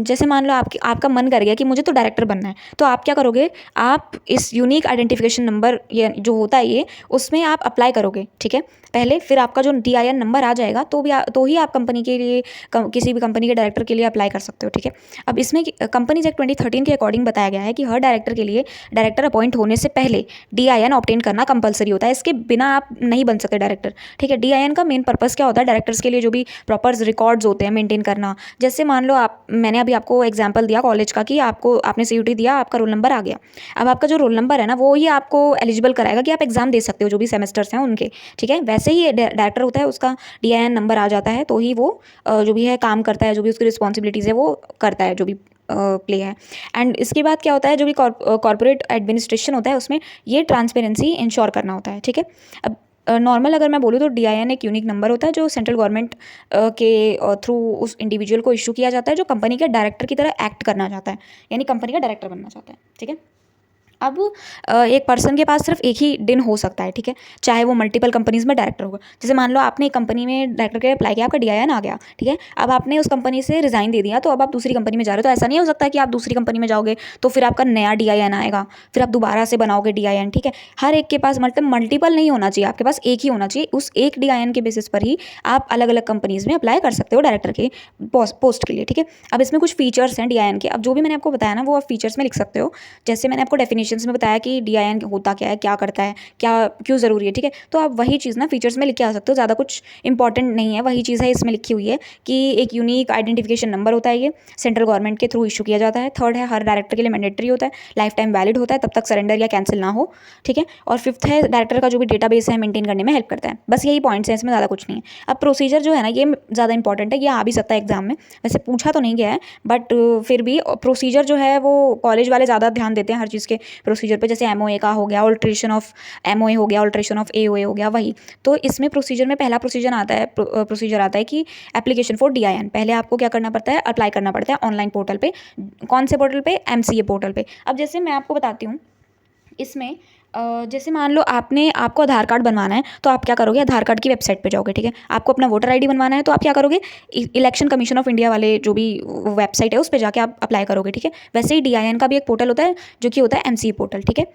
जैसे मान लो आपका मन कर गया कि मुझे तो डायरेक्टर बनना है, तो आप क्या करोगे, आप इस यूनिक आइडेंटिफिकेशन नंबर ये जो होता है ये, उसमें आप अप्लाई करोगे। ठीक है, पहले फिर आपका जो DIN नंबर आ जाएगा तो ही आप कंपनी के लिए किसी भी कंपनी के डायरेक्टर के लिए अप्लाई कर सकते हो। ठीक है, अब इसमें कंपनीज एक्ट 2013 के अकॉर्डिंग बताया गया है कि हर डायरेक्टर के लिए डायरेक्टर अपॉइंट होने से पहले DIN ऑब्टेन करना कंपलसरी होता है। इसके बिना आप नहीं बन सकते डायरेक्टर। ठीक है, DIN का मेन पर्पस क्या होता है, डायरेक्टर्स के लिए जो भी प्रॉपर रिकॉर्ड्स होते हैं मेंटेन करना। जैसे मान लो मैंने अभी आपको एग्जांपल दिया कॉलेज का कि आपने CUT दिया, आपका रोल नंबर आ गया। अब आपका जो रोल नंबर है ना, वो ही आपको एलिजिबल कराएगा कि आप एग्जाम दे सकते हो जो भी सेमेस्टर्स हैं उनके। ठीक है, वैसे ही डायरेक्टर होता है, उसका DIN नंबर आ जाता है तो ही वो जो भी है काम करता है, जो भी उसकी रिस्पॉन्सिबिलिटीज़ है वो करता है, जो भी प्ले है। एंड इसके बाद क्या होता है, जो भी कॉर्पोरेट एडमिनिस्ट्रेशन होता है उसमें ये ट्रांसपेरेंसी इंश्योर करना होता है। ठीक है, अब नॉर्मल अगर मैं बोलूँ तो DIN एक यूनिक नंबर होता है जो सेंट्रल गवर्नमेंट के थ्रू उस इंडिविजुअल को इशू किया जाता है जो कंपनी के डायरेक्टर की तरह एक्ट करना चाहता है, यानी कंपनी का डायरेक्टर बनना चाहता है। ठीक है, अब एक पर्सन के पास सिर्फ एक ही दिन हो सकता है। ठीक है, चाहे वो मल्टीपल कंपनीज में डायरेक्टर होगा। जैसे मान लो आपने एक कंपनी में डायरेक्टर के लिए अप्लाई किया, आपका DIN आ गया। ठीक है, अब आपने उस कंपनी से रिजाइन दे दिया, तो अब आप दूसरी कंपनी में जा रहे हो, तो ऐसा नहीं हो सकता कि आप दूसरी कंपनी में जाओगे तो फिर आपका नया DIN आएगा, फिर आप दोबारा से बनाओगे DIN। ठीक है, हर एक के पास मतलब मल्टीपल नहीं होना चाहिए, आपके पास एक ही होना चाहिए। उस एक DIN के बेसिस पर ही आप अलग अलग कंपनीज में अप्लाई कर सकते हो डायरेक्टर के पोस्ट के लिए। ठीक है, अब इसमें कुछ फीचर्स हैं DIN के। अब जो भी मैंने आपको बताया ना वो आप फीचर्स में लिख सकते हो। जैसे मैंने आपको डेफिनेशंस में बताया कि DIN होता क्या है, क्या करता है, क्या क्यों ज़रूरी है। ठीक है, तो आप वही चीज़ ना फीचर्स में लिख के आ सकते हो, ज़्यादा कुछ इंपॉर्टेंट नहीं है, वही चीज़ है इसमें लिखी हुई है कि एक यूनिक आइडेंटिफिकेशन नंबर होता है, ये सेंट्रल गवर्नमेंट के थ्रू इशू किया जाता है। थर्ड है, हर डायरेक्टर के लिए मैंडेटरी होता है, लाइफ टाइम वैलिड होता है, तब तक सरेंडर या कैंसिल ना हो। ठीक है, और फिफ्थ है, डायरेक्टर का जो भी डेटाबेस है मेंटेन करने में हेल्प करता है। बस यही पॉइंट्स हैं, इसमें ज़्यादा कुछ नहीं है। अब प्रोसीजर जो है ना ये ज़्यादा इंपॉर्टेंट है, ये आ भी सकता है एग्जाम में, वैसे पूछा तो नहीं गया है बट फिर भी प्रोसीजर जो है वो कॉलेज वाले ज़्यादा ध्यान देते हैं हर चीज़ के प्रोसीजर पे। जैसे MOA का हो गया, ऑल्ट्रेशन ऑफ MOA हो गया, ऑल्ट्रेशन ऑफ AOA हो गया, वही। तो इसमें प्रोसीजर में पहला प्रोसीजर आता है कि एप्लीकेशन फॉर DIN। पहले आपको क्या करना पड़ता है, अप्लाई करना पड़ता है ऑनलाइन पोर्टल पे। कौन से पोर्टल पे, MCA पोर्टल पे। अब जैसे मैं आपको बताती हूँ इसमें, जैसे मान लो आपको आधार कार्ड बनवाना है, तो आप क्या करोगे, आधार कार्ड की वेबसाइट पे जाओगे। ठीक है, आपको अपना वोटर ID बनवाना है, तो आप क्या करोगे, इलेक्शन कमीशन ऑफ इंडिया वाले जो भी वेबसाइट है उस पर जाके आप अप्लाई करोगे। ठीक है, वैसे ही DIN का भी एक पोर्टल होता है जो कि होता है MCA पोर्टल। ठीक है,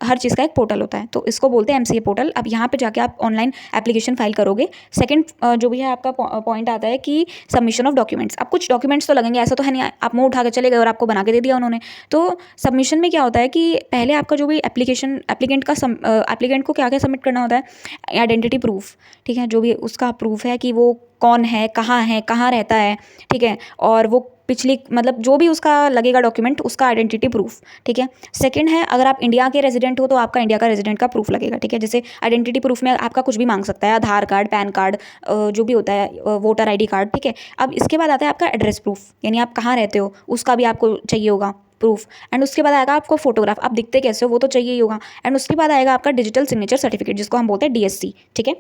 हर चीज़ का एक पोर्टल होता है, तो इसको बोलते हैं MCA पोर्टल। अब यहाँ पे जाके आप ऑनलाइन एप्लीकेशन फाइल करोगे। सेकंड जो भी है आपका पॉइंट आता है कि सबमिशन ऑफ डॉक्यूमेंट्स। अब कुछ डॉक्यूमेंट्स तो लगेंगे, ऐसा तो है नहीं आप मुंह उठा के चले गए और आपको बना के दे दिया उन्होंने। तो सबमिशन में क्या होता है कि पहले आपका जो भी एप्लीकेंट को क्या क्या सबमिट करना होता है, आइडेंटिटी प्रूफ। ठीक है, जो भी उसका प्रूफ है कि वो कौन है, कहाँ रहता है। ठीक है, और वो पिछली मतलब जो भी उसका लगेगा डॉक्यूमेंट, उसका आइडेंटिटी प्रूफ। ठीक है, सेकंड है, अगर आप इंडिया के रेजिडेंट हो तो आपका इंडिया का रेजिडेंट का प्रूफ लगेगा। ठीक है, जैसे आइडेंटिटी प्रूफ में आपका कुछ भी मांग सकता है, आधार कार्ड, पैन कार्ड, जो भी होता है, वोटर ID कार्ड। ठीक है, अब इसके बाद आता है आपका एड्रेस प्रूफ, यानी आप कहाँ रहते हो उसका भी आपको चाहिए होगा प्रूफ। एंड उसके बाद आएगा आपको फोटोग्राफ, आप दिखते कैसे हो वो तो चाहिए ही होगा। एंड उसके बाद आएगा आपका डिजिटल सिग्नेचर सर्टिफिकेट, जिसको हम बोलते हैं DSC। ठीक है,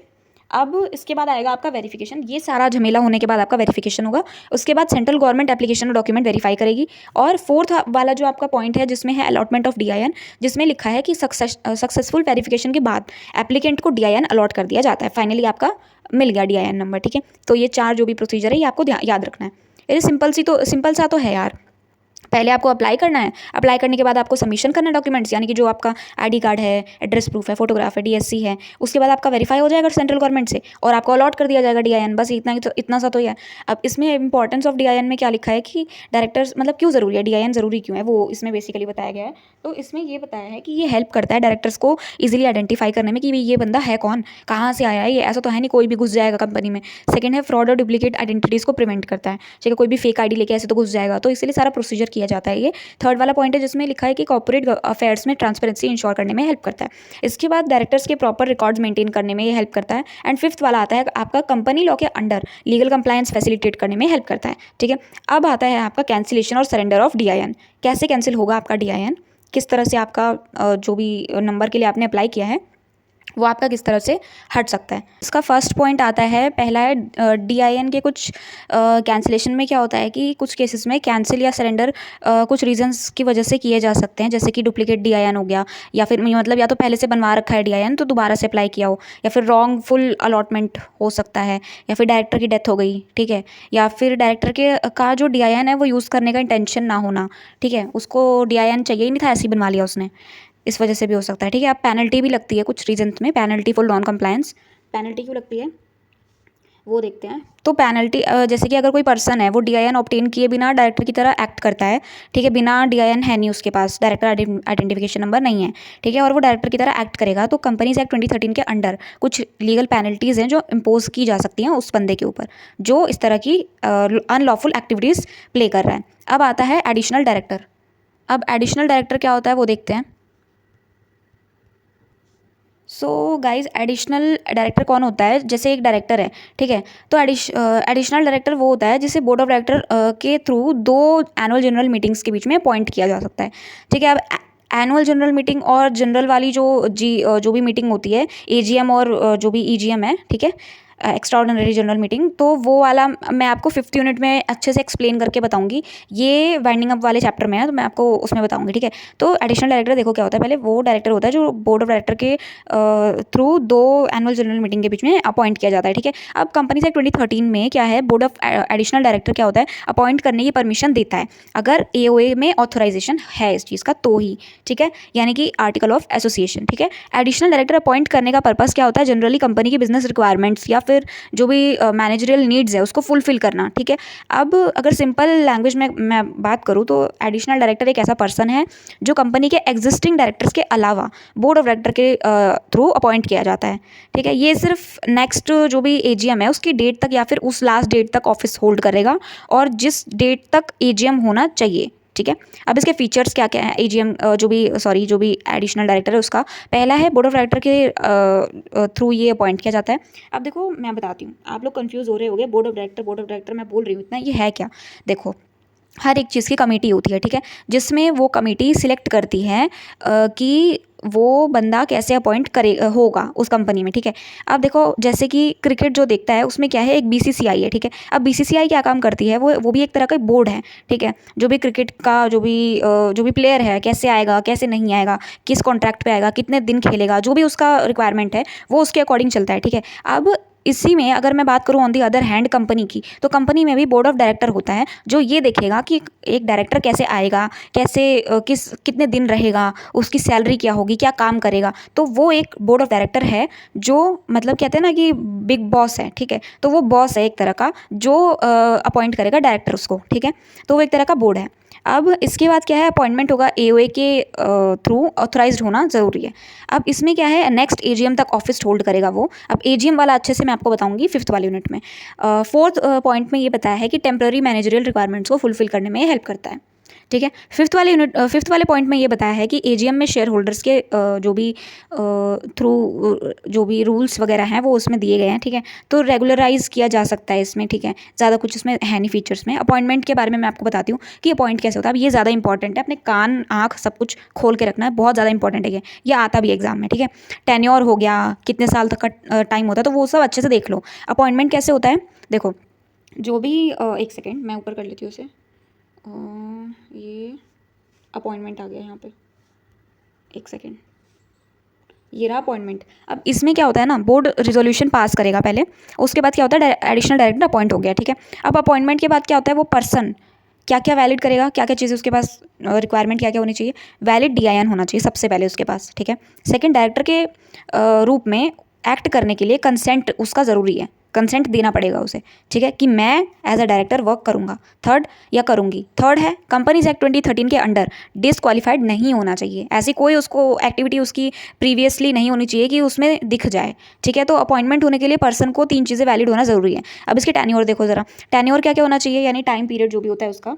अब इसके बाद आएगा आपका वेरिफिकेशन। ये सारा झमेला होने के बाद आपका वेरिफिकेशन होगा। उसके बाद सेंट्रल गवर्नमेंट एप्लीकेशन और डॉक्यूमेंट वेरीफाई करेगी। और फोर्थ वाला जो आपका पॉइंट है जिसमें है अलॉटमेंट ऑफ DIN, जिसमें लिखा है कि सक्सेसफुल वेरिफिकेशन के बाद एप्लीकेंट को DIN अलॉट कर दिया जाता है। फाइनली आपका मिल गया DIN नंबर। ठीक है, तो ये चार जो भी प्रोसीजर है ये आपको याद रखना है। ये सिंपल सा तो है यार। पहले आपको अप्लाई करना है, अप्लाई करने के बाद आपको सबमिशन करना है डॉक्यूमेंट्स, यानी कि जो आपका ID कार्ड है, एड्रेस प्रूफ है, फोटोग्राफ है, DSC है। उसके बाद आपका वेरीफाई हो जाएगा सेंट्रल गवर्नमेंट से और आपको अलॉट कर दिया जाएगा DIN। बस इतना सा तो ही है। अब इसमें इंपॉर्टेंस ऑफ DIN में क्या लिखा है कि डायरेक्टर्स मतलब क्यों ज़रूरी है, DIN ज़रूरी क्यों है, वो इसमें बेसिकली बताया गया है। तो इसमें ये बताया है कि ये हेल्प करता है डायरेक्टर्स को ईजिली आइडेंटिफाई करने में कि ये बंदा है कौन, कहाँ से आया है, ये ऐसा तो है नहीं कोई भी घुस जाएगा कंपनी में। सेकंड है, फ्रॉड और डुप्लीकेट आइडेंटिटीज़ को प्रिवेंट करता है। ठीक है, कोई भी फेक ID लेके ऐसे तो घुस जाएगा, तो इसलिए सारा प्रोसीजर किया जाता है। ये थर्ड वाला पॉइंट है जिसमें लिखा है कि कॉर्पोरेट अफेयर्स में ट्रांसपेरेंसी इंश्योर करने में हेल्प करता है। इसके बाद डायरेक्टर्स के प्रॉपर रिकॉर्ड्स मेंटेन करने में ये हेल्प करता है। एंड फिफ्थ वाला आता है आपका कंपनी लॉ के अंडर लीगल कंप्लायंस फैसिलिटेट करने में हेल्प करता है। ठीक है, अब आता है आपका कैंसिलेशन और सरेंडर ऑफ DIN। कैसे कैंसिल होगा आपका DIN, किस तरह से आपका जो भी नंबर के लिए आपने अप्लाई किया है वो आपका किस तरह से हट सकता है। इसका फर्स्ट पॉइंट आता है, पहला है DIN के कुछ कैंसिलेशन में क्या होता है कि कुछ केसेस में कैंसिल या सरेंडर कुछ रीजंस की वजह से किए जा सकते हैं, जैसे कि डुप्लीकेट DIN हो गया, या फिर मतलब या तो पहले से बनवा रखा है DIN तो दोबारा से अप्लाई किया हो, या फिर रॉन्गफुल अलॉटमेंट हो सकता है, या फिर डायरेक्टर की डेथ हो गई, ठीक है, या फिर डायरेक्टर के का जो DIN है वो यूज़ करने का इंटेंशन ना होना, ठीक है, उसको DIN चाहिए ही नहीं था, ऐसे ही बनवा लिया उसने, इस वजह से भी हो सकता है, ठीक है। अब पेनल्टी भी लगती है कुछ रीजंस में, penalty for non compliance. Penalty क्यों लगती है वो देखते हैं। तो पेनल्टी जैसे कि अगर कोई पर्सन है वो DIN ऑब्टेन किए बिना डायरेक्टर की तरह एक्ट करता है, ठीक है, बिना DIN है नहीं उसके पास, डायरेक्टर आइडेंटिफिकेशन नंबर नहीं है, ठीक है, और वो डायरेक्टर की तरह एक्ट करेगा, तो कंपनीज एक्ट 2013 के अंडर कुछ लीगल पेनल्टीज़ हैं जो इम्पोज की जा सकती हैं उस बंदे के ऊपर जो इस तरह की अनलॉफुल एक्टिविटीज़ प्ले कर रहा है। अब आता है एडिशनल डायरेक्टर। अब एडिशनल डायरेक्टर क्या होता है वो देखते हैं। सो गाइज एडिशनल डायरेक्टर कौन होता है, जैसे एक डायरेक्टर है, ठीक है, तो एडिशनल डायरेक्टर वो होता है जिसे बोर्ड ऑफ डायरेक्टर के थ्रू 2 एनुअल जनरल मीटिंग्स के बीच में अपॉइंट किया जा सकता है, ठीक है। अब एनुअल जनरल मीटिंग और जनरल वाली जो भी मीटिंग होती है AGM और जो भी EGM है, ठीक है, एक्स्ट्राऑर्डिनरी जनरल मीटिंग, तो वो वाला मैं आपको 5th यूनिट में अच्छे से एक्सप्लेन करके बताऊंगी। ये वाइंडिंग अप वाले चैप्टर में है तो मैं आपको उसमें बताऊंगी, ठीक है। तो एडिशनल डायरेक्टर देखो क्या होता है, पहले वो डायरेक्टर होता है जो बोर्ड ऑफ डायरेक्टर के थ्रू 2 एनुअल जनरल मीटिंग के बीच में अपॉइंट किया जाता है, ठीक है। अब कंपनीज एक्ट 2013 में क्या है, बोर्ड ऑफ एडिशनल डायरेक्टर क्या होता है, अपॉइंट करने की परमिशन देता है अगर AOA में ऑथराइजेशन है इस चीज़ का तो ही, ठीक है, यानी कि आर्टिकल ऑफ एसोसिएशन, ठीक है। एडिशनल डायरेक्टर अपॉइंट करने का पर्पस क्या होता है, जनरली कंपनी की बिजनेस रिक्वायरमेंट्स या फिर जो भी मैनेजरियल नीड्स है उसको फुलफिल करना, ठीक है। अब अगर सिंपल लैंग्वेज में मैं बात करूँ तो एडिशनल डायरेक्टर एक ऐसा पर्सन है जो कंपनी के एग्जिस्टिंग डायरेक्टर्स के अलावा बोर्ड ऑफ डायरेक्टर के थ्रू अपॉइंट किया जाता है, ठीक है। ये सिर्फ नेक्स्ट जो भी AGM है उसकी डेट तक या फिर उस लास्ट डेट तक ऑफिस होल्ड करेगा और जिस डेट तक AGM होना चाहिए, ठीक है। अब इसके फीचर्स क्या क्या हैं, AGM जो भी एडिशनल डायरेक्टर है उसका, पहला है बोर्ड ऑफ डायरेक्टर के थ्रू ये अपॉइंट किया जाता है। अब देखो मैं बताती हूँ, आप लोग कंफ्यूज हो रहे होंगे, बोर्ड ऑफ डायरेक्टर मैं बोल रही हूँ इतना, ये है क्या। देखो हर एक चीज़ की कमेटी होती है, ठीक है, जिसमें वो कमेटी सिलेक्ट करती है कि वो बंदा कैसे अपॉइंट करे होगा उस कंपनी में, ठीक है। अब देखो जैसे कि क्रिकेट जो देखता है उसमें क्या है, एक BCCI है, ठीक है। अब BCCI क्या काम करती है, वो भी एक तरह का बोर्ड है, ठीक है। जो भी क्रिकेट का जो भी प्लेयर है कैसे आएगा कैसे नहीं आएगा, किस कॉन्ट्रैक्ट पे आएगा, कितने दिन खेलेगा, जो भी उसका रिक्वायरमेंट है वो उसके अकॉर्डिंग चलता है, ठीक है। अब इसी में अगर मैं बात करूँ on the other hand company की, तो कंपनी में भी बोर्ड ऑफ डायरेक्टर होता है जो ये देखेगा कि एक डायरेक्टर कैसे आएगा, कैसे कितने दिन रहेगा, उसकी सैलरी क्या होगी, क्या काम करेगा, तो वो एक बोर्ड ऑफ डायरेक्टर है जो मतलब कहते हैं ना कि बिग बॉस है, ठीक है। तो वो बॉस है एक तरह का जो अपॉइंट करेगा डायरेक्टर उसको, ठीक है। तो वो एक तरह का बोर्ड है। अब इसके बाद क्या है, अपॉइंटमेंट होगा AOA के थ्रू ऑथराइज्ड होना ज़रूरी है। अब इसमें क्या है, नेक्स्ट AGM तक ऑफिस होल्ड करेगा वो। अब AGM वाला अच्छे से मैं आपको बताऊंगी 5th वाले यूनिट में। 4th पॉइंट में ये बताया है कि टेम्प्रेरी मैनेजरियल रिक्वायरमेंट्स को फुलफिल करने में हेल्प करता है, ठीक है। 5th वाले पॉइंट में ये बताया है कि AGM में शेयर होल्डर्स के जो भी थ्रू जो भी रूल्स वगैरह हैं वो उसमें दिए गए हैं, ठीक है। तो रेगुलराइज किया जा सकता है इसमें, ठीक है। ज़्यादा कुछ इसमें है नहीं फीचर्स में। अपॉइंटमेंट के बारे में मैं आपको बताती हूँ कि अपॉइंट कैसे होता है। अब ये ज़्यादा इंपॉर्टेंट है, अपने कान आँख सब कुछ खोल के रखना है, बहुत ज़्यादा इंपॉर्टेंट है ये आता भी एग्जाम में, ठीक है। टेन्योर हो गया, कितने साल तक का टाइम होता है, तो वो सब अच्छे से देख लो। अपॉइंटमेंट कैसे होता है देखो, जो भी एक सेकेंड मैं ऊपर कर लेती हूँ उसे, ये अपॉइंटमेंट आ गया यहाँ पे, एक सेकेंड, ये रहा अपॉइंटमेंट। अब इसमें क्या होता है ना, बोर्ड रिजोल्यूशन पास करेगा पहले, उसके बाद क्या होता है एडिशनल डायरेक्टर अपॉइंट हो गया, ठीक है। अब अपॉइंटमेंट के बाद क्या होता है, वो पर्सन क्या क्या वैलिड करेगा, क्या क्या चीज़ें उसके पास, रिक्वायरमेंट क्या क्या होनी चाहिए, वैलिड DIN होना चाहिए सबसे पहले उसके पास, ठीक है। सेकंड, डायरेक्टर के रूप में एक्ट करने के लिए कंसेंट उसका ज़रूरी है, कंसेंट देना पड़ेगा उसे, ठीक है, कि मैं एज अ डायरेक्टर वर्क करूँगा, थर्ड या करूँगी। थर्ड है कंपनीज एक्ट 2013 के अंडर डिसक्वालीफाइड नहीं होना चाहिए, ऐसी कोई उसको एक्टिविटी उसकी प्रीवियसली नहीं होनी चाहिए कि उसमें दिख जाए, ठीक है। तो अपॉइंटमेंट होने के लिए पर्सन को 3 चीज़ें वैलिड होना ज़रूरी है। अब इसके टेन्योर देखो ज़रा, टेन्योर क्या क्या होना चाहिए, यानी टाइम पीरियड जो भी होता है उसका।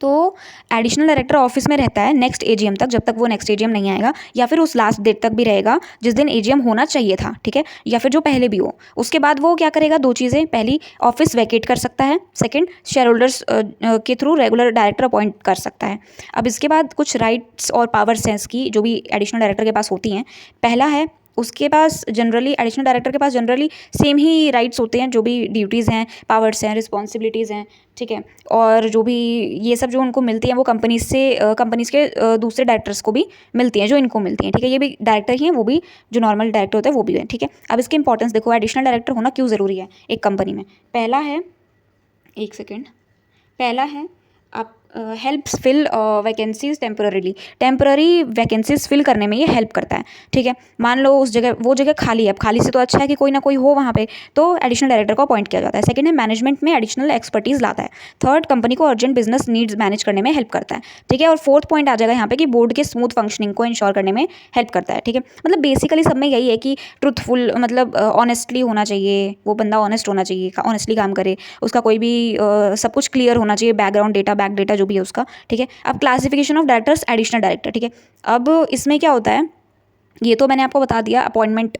तो एडिशनल डायरेक्टर ऑफिस में रहता है नेक्स्ट AGM तक, जब तक वो नेक्स्ट AGM नहीं आएगा, या फिर उस लास्ट डेट तक भी रहेगा जिस दिन AGM होना चाहिए था, ठीक है, या फिर जो पहले भी हो। उसके बाद वो क्या करेगा, 2 चीज़ें, पहली ऑफिस वैकेट कर सकता है, सेकंड शेयर होल्डर्स के थ्रू रेगुलर डायरेक्टर अपॉइंट कर सकता है। अब इसके बाद कुछ राइट्स और पावर्स हैं इसकी जो भी एडिशनल डायरेक्टर के पास होती हैं। पहला है उसके पास जनरली एडिशनल डायरेक्टर के पास जनरली सेम ही राइट्स होते हैं, जो भी ड्यूटीज़ हैं, पावर्स हैं, रिस्पॉन्सिबिलिटीज़ हैं, ठीक है। और जो भी ये सब जो उनको मिलती हैं वो कंपनीज़ के दूसरे डायरेक्टर्स को भी मिलती हैं, जो इनको मिलती हैं, ठीक है। ये भी डायरेक्टर ही हैं, वो भी जो नॉर्मल डायरेक्टर होता है वो भी है, ठीक है। अब इसकी इंपॉर्टेंस देखो, एडिशनल डायरेक्टर होना क्यों ज़रूरी है एक कंपनी में। पहला है, एक सेकेंड, पहला है आप helps fill vacancies temporary vacancies fill करने में ये हेल्प करता है, ठीक है। मान लो वो जगह खाली है, अब खाली से तो अच्छा है कि कोई ना कोई हो वहाँ पे, तो एडिशनल डायरेक्टर को अपॉइंट किया जाता है। सेकंड है, मैनेजमेंट में एडिशनल एक्सपर्टीज़ लाता है। थर्ड, कंपनी को अर्जेंट बिजनेस नीड्स मैनेज करने में हेल्प करता है, ठीक है। और फोर्थ पॉइंट आ जाएगा यहाँ पे कि बोर्ड के स्मूथ फंक्शनिंग को इंश्योर करने में हेल्प करता है, ठीक है। मतलब बेसिकली सब में यही है कि ट्रूथफुल, मतलब ऑनेस्टली होना चाहिए, वो बंदा ऑनेस्ट होना चाहिए, ऑनेस्टली काम करे, उसका कोई भी सब कुछ क्लियर होना चाहिए, बैकग्राउंड डेटा, बैक डेटा जो भी है उसका, ठीक है। अब classification of directors, additional director, ठीक है। अब इसमें क्या होता है, ये तो मैंने आपको बता दिया, अपॉइंटमेंट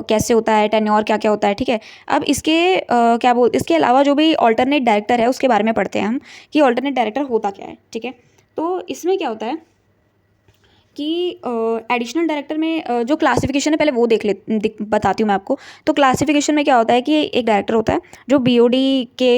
कैसे होता है, टेन्योर क्या क्या होता है, ठीक है। अब इसके अलावा जो भी ऑल्टरनेट डायरेक्टर है उसके बारे में पढ़ते हैं हम कि ऑल्टरनेट डायरेक्टर होता क्या है, ठीक है। तो इसमें क्या होता है कि एडिशनल डायरेक्टर में जो क्लासिफिकेशन है पहले वो बताती हूँ मैं आपको। तो क्लासिफिकेशन में क्या होता है कि एक डायरेक्टर होता है जो बीओडी के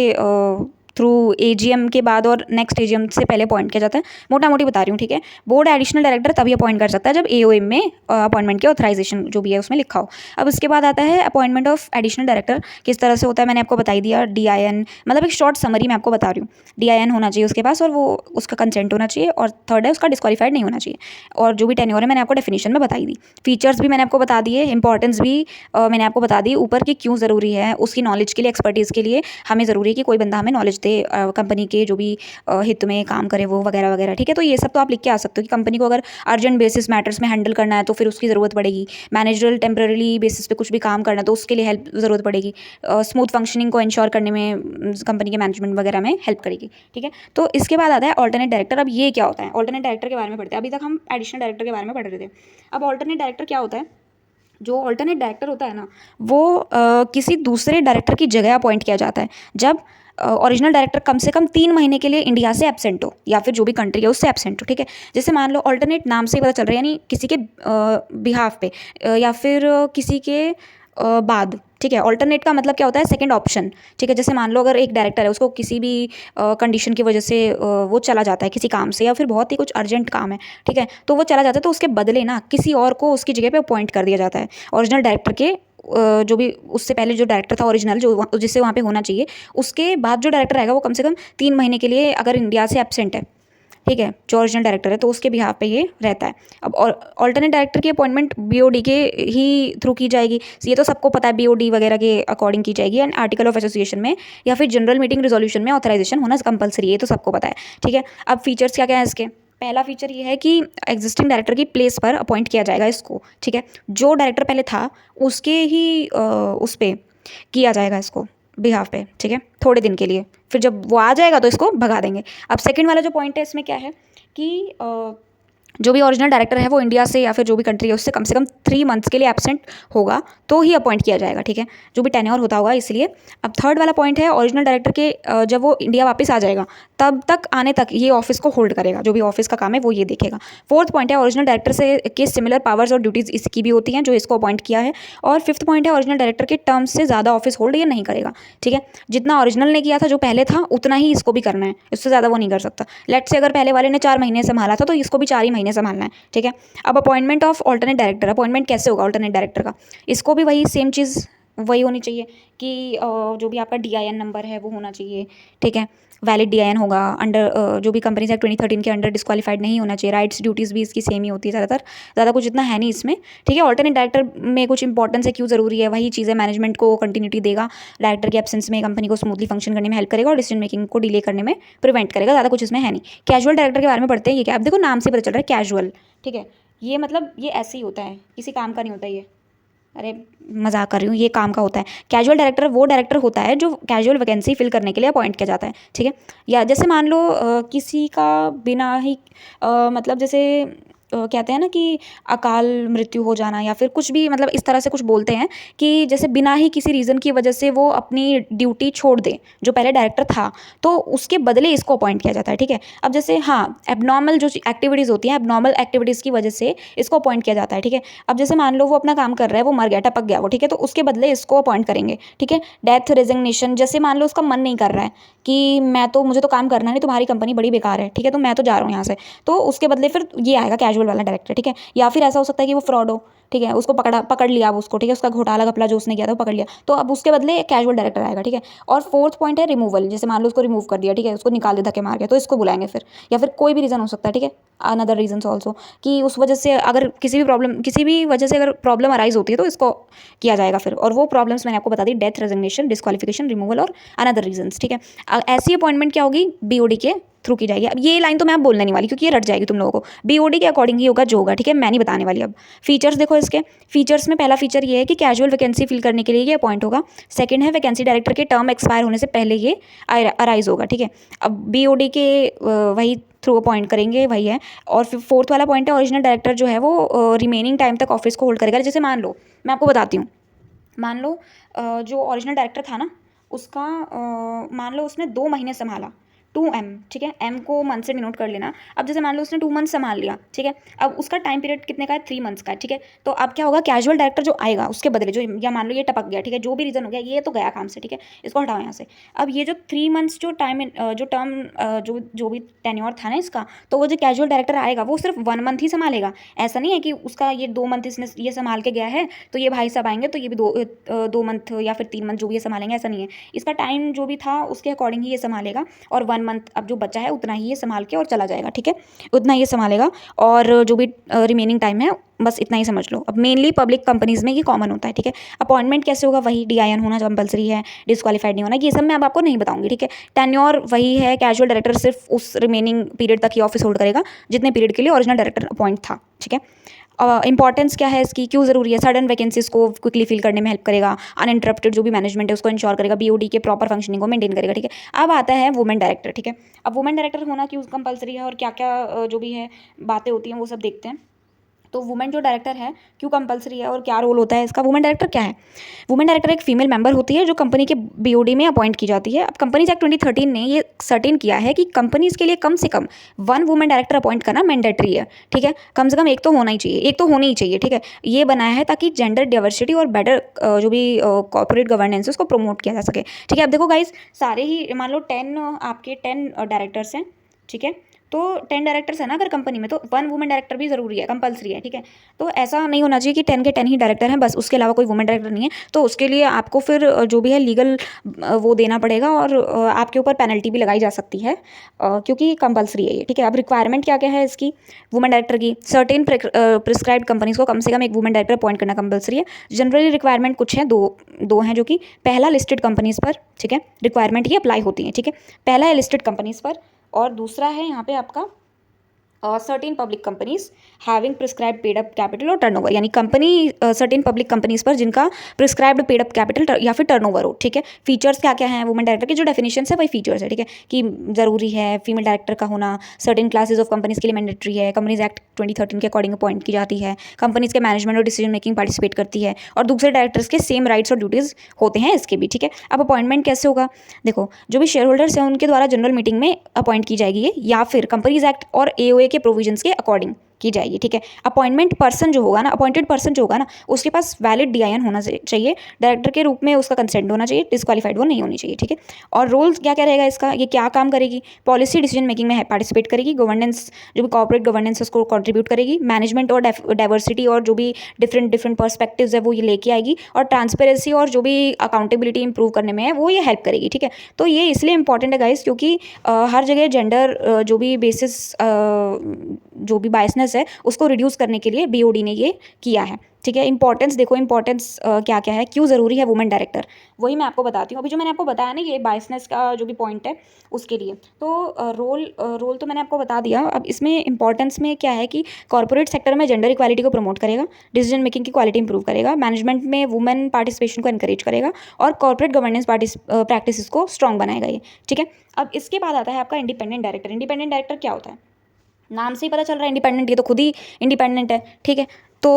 थ्रू एजीएम के बाद और नेक्स्ट एजीएम से पहले अपॉइंट किया जाता है, मोटा मोटी बता रही हूँ, ठीक है। बोर्ड एडिशनल डायरेक्टर तभी अपॉइंट कर सकता है जब एओएम में अपॉइंटमेंट के ऑथराइजेशन जो भी है उसमें लिखा हो। अब उसके बाद आता है अपॉइंटमेंट ऑफ एडिशनल डायरेक्टर, किस तरह से होता है मैंने आपको बता ही दिया। डीआईएन, मतलब एक शॉर्ट समरी मैं आपको बता रही हूँ, डीआईएन होना चाहिए उसके पास और वो उसका कंसेंट होना चाहिए, और थर्ड है उसका डिस्क्वालीफाइड नहीं होना चाहिए, और जो भी टेन्योर है मैंने आपको डेफिनेशन में बताई दी, फीचर्स भी मैंने आपको बता दिए, इंपॉर्टेंस भी मैंने आपको बता दी ऊपर की क्यों ज़रूरी है, उसकी नॉलेज के लिए, एक्सपर्टीज़ के लिए हमें ज़रूरी है कि कोई बंदा हमें नॉलेज दे, कंपनी के जो भी हित में काम करे वो वगैरह वगैरह, ठीक है। तो ये सब तो आप लिख के आ सकते हो कि कंपनी को अगर अर्जेंट बेसिस मैटर्स में हैंडल करना है तो फिर उसकी ज़रूरत पड़ेगी, मैनेजरल टेम्पररी बेसिस पे कुछ भी काम करना है तो उसके लिए हेल्प ज़रूरत पड़ेगी, स्मूथ फंक्शनिंग को इंश्योर करने में कंपनी के मैनेजमेंट वगैरह में हेल्प करेगी, ठीक है। तो इसके बाद आता है ऑल्टरनेट डायरेक्टर। अब ये क्या होता है, ऑल्टरनेट डायरेक्टर के बारे में पढ़ते हैं। अभी तक हम एडिशनल डायरेक्टर के बारे में पढ़ रहे थे, अब ऑल्टरनेट डायरेक्टर क्या होता है। जो ऑल्टरनेट डायरेक्टर होता है ना, वो किसी दूसरे डायरेक्टर की जगह अपॉइंट किया जाता है जब ओरिजिनल डायरेक्टर कम से कम 3 महीने के लिए इंडिया से एब्सेंट हो या फिर जो भी कंट्री है उससे एब्सेंट हो, ठीक है। जैसे मान लो ऑल्टरनेट नाम से ही पता चल रहा है, यानी किसी के बिहाफ पे या फिर किसी के बाद, ठीक है। ऑल्टरनेट का मतलब क्या होता है, सेकंड ऑप्शन, ठीक है। जैसे मान लो अगर एक डायरेक्टर है, उसको किसी भी कंडीशन की वजह से वो चला जाता है किसी काम से, या फिर बहुत ही कुछ अर्जेंट काम है, ठीक है, तो वो चला जाता है, तो उसके बदले ना किसी और को उसकी जगह पे अपॉइंट कर दिया जाता है। ओरिजिनल डायरेक्टर के जो भी उससे पहले जो डायरेक्टर था ओरिजिनल, जो जिससे वहाँ पे होना चाहिए, उसके बाद जो डायरेक्टर आएगा वो कम से कम 3 महीने के लिए अगर इंडिया से एब्सेंट है, ठीक है, जो ओरिजिनल डायरेक्टर है, तो उसके बिहाफ पे ये रहता है। अब ऑल्टरनेट डायरेक्टर की अपॉइंटमेंट बीओडी के ही थ्रू की जाएगी, ये तो सबको पता है, बीओडी वगैरह के अकॉर्डिंग की जाएगी, एंड आर्टिकल ऑफ एसोसिएशन में या फिर जनरल मीटिंग रिजोल्यूशन में ऑथराइजेशन होना कंपलसरी है, ये तो सबको पता है, ठीक है। अब फीचर्स क्या क्या है इसके। पहला फीचर ये है कि एग्जिस्टिंग डायरेक्टर की प्लेस पर अपॉइंट किया जाएगा इसको, ठीक है। जो डायरेक्टर पहले था उसके ही उस पर किया जाएगा इसको, बिहाफ पे, ठीक है, थोड़े दिन के लिए, फिर जब वो आ जाएगा तो इसको भगा देंगे। अब सेकंड वाला जो पॉइंट है इसमें क्या है कि जो भी ओरिजिनल डायरेक्टर है वो इंडिया से या फिर जो भी कंट्री है उससे कम से कम 3 मंथ्स के लिए एब्सेंट होगा तो ही अपॉइंट किया जाएगा, ठीक है, जो भी टेन्योर होता होगा इसलिए। अब थर्ड वाला पॉइंट है, ओरिजिनल डायरेक्टर के जब वो इंडिया वापस आ जाएगा तब तक आने तक ये ऑफिस को होल्ड करेगा, जो भी ऑफिस का काम है वो ये देखेगा। फोर्थ पॉइंट है, ओरिजिनल डायरेक्टर से के सिमिलर पावर्स और ड्यूटीज़ इसकी भी होती हैं जो इसको अपॉइंट किया है। और फिफ्थ पॉइंट है, ओरिजिनल डायरेक्टर के टर्म्स से ज़्यादा ऑफिस होल्ड ये नहीं करेगा, ठीक है। जितना ओरिजिनल ने किया था जो पहले था उतना ही इसको भी करना है, इससे ज़्यादा वो नहीं कर सकता। लेट्स से अगर पहले वाले ने 4 महीने संभाला था तो इसको भी 4 ही महीने संभालना है, ठीक है। अब appointment of alternate director, appointment कैसे होगा ऑल्टरनेट डायरेक्टर का, इसको भी वही सेम चीज़ वही होनी चाहिए कि जो भी आपका डीआईएन नंबर है वो होना चाहिए, ठीक है, वैलिड डीआईएन होगा, अंडर जो भी कंपनीज एक्ट 2013 के अंडर डिस्क्वालीफाइड नहीं होना चाहिए, राइट्स ड्यूटीज़ भी इसकी सेम ही होती है ज़्यादातर, ज़्यादा कुछ इतना है नहीं इसमें, ठीक है। ऑल्टरनेट डायरेक्टर में कुछ इंपॉर्टेंस है, क्यों ज़रूरी है, वही चीज़ें मैनेजमेंट को कंटिन्यूटी देगा, डायरेक्टर के एब्सेंस में कंपनी को स्मूथली फंक्शन करने में हेल्प करेगा और डिसीजन मेकिंग को डिले करने में प्रिवेंट करेगा, ज़्यादा कुछ इसमें है नहीं। कैजुअल डायरेक्टर के बारे में पढ़ते हैं, ये क्या, अब देखो नाम से पता चल रहा है कैजुअल, ठीक है, ये मतलब ये ऐसे ही होता है, किसी काम का नहीं होता ये, अरे मजाक कर रही हूँ, ये काम का होता है। कैजुअल डायरेक्टर वो डायरेक्टर होता है जो कैजुअल वैकेंसी फिल करने के लिए अपॉइंट किया जाता है, ठीक है। या जैसे मान लो किसी का बिना ही मतलब जैसे कहते हैं ना कि अकाल मृत्यु हो जाना या फिर कुछ भी, मतलब इस तरह से कुछ बोलते हैं कि जैसे बिना ही किसी रीज़न की वजह से वो अपनी ड्यूटी छोड़ दे, जो पहले डायरेक्टर था, तो उसके बदले इसको अपॉइंट किया जाता है, ठीक है। अब जैसे हाँ, एबनॉर्मल जो एक्टिविटीज़ होती हैं, एबनॉर्मल एक्टिविटीज़ की वजह से इसको अपॉइंट किया जाता है, ठीक है। अब जैसे मान लो वो अपना काम कर रहा है, वो मर गया, टपक गया वो, ठीक है, तो उसके बदले इसको अपॉइंट करेंगे, ठीक है। डेथ रेजिग्नेशन, जैसे मान लो उसका मन नहीं कर रहा है कि मुझे तो काम करना नहीं, तुम्हारी कंपनी बड़ी बेकार है, ठीक है, तो मैं तो जा रहा हूँ यहाँ से, तो उसके बदले फिर ये आएगा कैजुअल वाला डायरेक्टर, ठीक है। या फिर ऐसा हो सकता है कि वो फ्रॉड हो, ठीक है, उसको पकड़ लिया अब उसको, ठीक है, उसका घोटाला घपला जो उसने किया था वो पकड़ लिया, तो अब उसके बदले कैजुअल डायरेक्टर आएगा, ठीक है। और फोर्थ पॉइंट है रिमूवल, जैसे मान लो उसको रिमूव कर दिया, ठीक है, उसको निकाल दिया धक्के मार के, तो इसको बुलाएंगे फिर, या फिर कोई भी रीज़न हो सकता है, ठीक है, अनदर रीजन ऑल्सो, कि उस वजह से अगर किसी भी वजह से अगर प्रॉब्लम अराइज होती है तो इसको किया जाएगा फिर। और वो प्रॉब्लम्स मैंने आपको बता दी, डेथ, रेजिग्नेशन, डिस्क्वालिफिकेशन, रिमूवल और अनदर रीजंस, ठीक है। ऐसी अपॉइंटमेंट क्या होगी, बीओडी के थ्रू की जाएगी। अब ये लाइन तो मैं अब बोलने नहीं वाली क्योंकि ये रट जाएगी तुम लोगों को, बीओडी के अकॉर्डिंग ही होगा जो होगा, ठीक है, मैं नहीं बताने वाली। अब फीचर्स देखो इसके, फीचर्स में पहला फीचर ये है कि कैजुअल वैकेंसी फिल करने के लिए ये अपॉइंट होगा। सेकंड है वैकेंसी डायरेक्टर के टर्म एक्सपायर होने से पहले ये अराइज होगा, ठीक है। अब बीओडी के वही थ्रू अपॉइंट करेंगे, वही है। और फिर फोर्थ वाला पॉइंट है ओरिजिनल डायरेक्टर जो है वो रिमेनिंग टाइम तक ऑफिस को होल्ड करेगा। जैसे मान लो, मैं आपको बताती हूँ, मान लो जो ओरिजिनल डायरेक्टर था ना, उसका मान लो उसने 2 महीने संभाला, 2M, ठीक है, M को मंथ से डिनोट कर लेना। अब जैसे मान लो उसने 2 मंथ संभाल लिया, ठीक है, अब उसका टाइम पीरियड कितने का है, 3 मंथ्स का है, ठीक है। तो अब क्या होगा, कैजुअल डायरेक्टर जो आएगा उसके बदले जो, या मान लो ये टपक गया, ठीक है, जो भी रीज़न हो गया, ये तो गया काम से, ठीक है, इसको हटाओ यहाँ से। अब ये जो 3 मंथ्स जो जो टर्म जो भी टेन्योर था ना इसका, तो वो जो कैजुअल डायरेक्टर आएगा वो सिर्फ 1 मंथ ही संभालेगा। ऐसा नहीं है कि उसका ये 2 मंथ इसने ये संभाल के गया है, तो ये भाई साहब आएंगे तो ये भी 2 मंथ या फिर 3 मंथ जो भी ये संभालेंगे, ऐसा नहीं है। इसका टाइम जो भी था उसके अकॉर्डिंग ही ये संभालेगा, और 1 मंथ अब जो बचा है उतना ही ये संभाल के और चला जाएगा, ठीक है, उतना ही ये संभालेगा। और जो भी रिमेनिंग टाइम है बस इतना ही समझ लो। अब मेनली पब्लिक कंपनीज में ये कॉमन होता है, ठीक है। अपॉइंटमेंट कैसे होगा, वही DIN होना कंपलसरी है, डिस्क्वालीफाइड नहीं होना, ये सब मैं अब आपको नहीं बताऊंगी, ठीक है। टेन्योर वही है, कैजुअल डायरेक्टर सिर्फ उस रिमेनिंग पीरियड तक ही ऑफिस होल्ड करेगा जितने पीरियड के लिए ओरिजिनल डायरेक्टर अपॉइंट था, ठीक है। इंपॉर्टेंस क्या है इसकी, क्यों ज़रूरी है, सडन वैकेंसीज को क्विकली फिल करने में हेल्प करेगा, अनइंटरप्टेड जो भी मैनेजमेंट है उसको इंश्योर करेगा, बीओडी के प्रॉपर फंक्शनिंग को मेंटेन करेगा, ठीक है। अब आता है वुमेन डायरेक्टर, ठीक है। अब वुमेन डायरेक्टर होना क्यों कंपलसरी है और क्या क्या जो भी है बातें होती हैं वो सब देखते हैं। तो वुमेन जो डायरेक्टर है क्यों कंपलसरी है और क्या रोल होता है इसका, वुमेन डायरेक्टर क्या है। वुमेन डायरेक्टर एक फीमेल मेंबर होती है जो कंपनी के बीओडी में अपॉइंट की जाती है। अब कंपनीज एक्ट 2013 ने ये सर्टेन किया है कि कंपनीज के लिए कम से कम 1 वुमेन डायरेक्टर अपॉइंट करना मैंडेटरी है, ठीक है, कम से कम एक तो होना ही चाहिए, एक तो होनी ही चाहिए, ठीक है। ये बनाया है ताकि जेंडर डाइवर्सिटी और बेटर जो भी कॉर्पोरेट गवर्नेंस है उसको प्रमोट किया जा सके, ठीक है। अब देखो गाइज, सारे ही मान लो 10 आपके 10 डायरेक्टर्स हैं, ठीक है, तो 10 डायरेक्टर्स है ना अगर कंपनी में, तो 1 वुमेन डायरेक्टर भी ज़रूरी है, कंपलसरी है, ठीक है। तो ऐसा नहीं होना चाहिए कि 10 के 10 ही डायरेक्टर हैं बस, उसके अलावा कोई वुमेन डायरेक्टर नहीं है, तो उसके लिए आपको फिर जो भी है लीगल वो देना पड़ेगा, और आपके ऊपर पेनल्टी भी लगाई जा सकती है क्योंकि कंपलसरी है ये, ठीक है। अब रिक्वायरमेंट क्या क्या है इसकी, वुमेन डायरेक्टर की सर्टेन प्रिस्क्राइब्ड कंपनीज को कम से कम एक वुमेन डायरेक्टर अपॉइंट करना कंपलसरी है। जनरली रिक्वायरमेंट कुछ है, दो हैं, जो कि पहला लिस्टेड कंपनीज पर, ठीक है, रिक्वायरमेंट ये अप्लाई होती है, ठीक है। पहला है लिस्टेड कंपनीज पर, और दूसरा है यहाँ पे आपका certain public companies having prescribed paid up capital और टर्नओवर, यानी कंपनी सर्टेन पब्लिक कंपनीज पर जिनका प्रिस्क्राइब्ड पेड अप कैपिटल या फिर टर्नओवर हो, ठीक है। फीचर्स क्या क्या हैं वुमेन डायरेक्टर के, जो डेफिनेशन है वही फीचर्स है, ठीक है, कि ज़रूरी है फीमेल डायरेक्टर का होना, सर्टेन क्लासेज ऑफ कंपनीज के लिए मैंडेटरी है, कंपनीज एक्ट 2013 के अकॉर्डिंग अपॉइंट की जाती है, कंपनीज के मैनेजमेंट और डिसीजन मेकिंग पार्टिसिपेट करती है, और दूसरे डायरेक्टर्स के सेम राइट्स और ड्यूटीज़ होते हैं इसके भी, ठीक है। अब अपॉइंटमेंट कैसे होगा, देखो, जो भी शेयर होल्डर्स हैं उनके द्वारा जनरल मीटिंग में अपॉइंट की जाएगी ये, या फिर कंपनीज एक्ट और AOA के प्रोविजंस के अकॉर्डिंग की जाएगी, ठीक है। अपॉइंटमेंट पर्सन जो होगा ना, अपॉइंटेड पर्सन जो होगा ना, उसके पास वैलिड DIN होना चाहिए, डायरेक्टर के रूप में उसका कंसेंट होना चाहिए, डिस्क्वालीफाइड वो नहीं होनी चाहिए, ठीक है। और रोल क्या क्या रहेगा इसका, ये क्या काम करेगी, पॉलिसी डिसीजन मेकिंग में पार्टिसिपेट करेगी, गवर्नेंस जो भी कॉर्पोरेट गवर्नेंस उसको कंट्रीब्यूट करेगी, मैनेजमेंट और डाइवर्सिटी और जो भी डिफरेंट पर्सपेक्टिव्स है वो ये लेके आएगी, और ट्रांसपेरेंसी और जो भी अकाउंटेबिलिटी इंप्रूव करने में है वो ये हेल्प करेगी, ठीक है। तो ये इसलिए इंपॉर्टेंट है गाइस क्योंकि हर जगह जेंडर जो भी बेसिस जो भी बायसनेस है उसको रिड्यूस करने के लिए BOD ने ये किया है, ठीक है। इंपॉर्टेंस देखो, इंपॉर्टेंस क्या क्या है, क्यों ज़रूरी है वुमेन डायरेक्टर, वही मैं आपको बताती हूँ। अभी जो मैंने आपको बताया ना ये बायसनेस का जो भी पॉइंट है उसके लिए, तो रोल तो मैंने आपको बता दिया। अब इसमें इंपॉर्टेंस में क्या है कि कॉर्पोरेट सेक्टर में जेंडर इक्वालिटी को प्रमोट करेगा, डिसीजन मेकिंग की क्वालिटी इंप्रूव करेगा, मैनेजमेंट में वुमेन पार्टिसिपेशन को एनकरेज करेगा, और कॉर्पोरेट गवर्नेंस प्रैक्टिस को स्ट्रॉन्ग बनाएगा ये, ठीक है। अब इसके बाद आता है आपका इंडिपेंडेंट डायरेक्टर। इंडिपेंडेंट डायरेक्टर क्या होता है, नाम से ही पता चल रहा है इंडिपेंडेंट, ये तो खुद ही इंडिपेंडेंट है, ठीक है। तो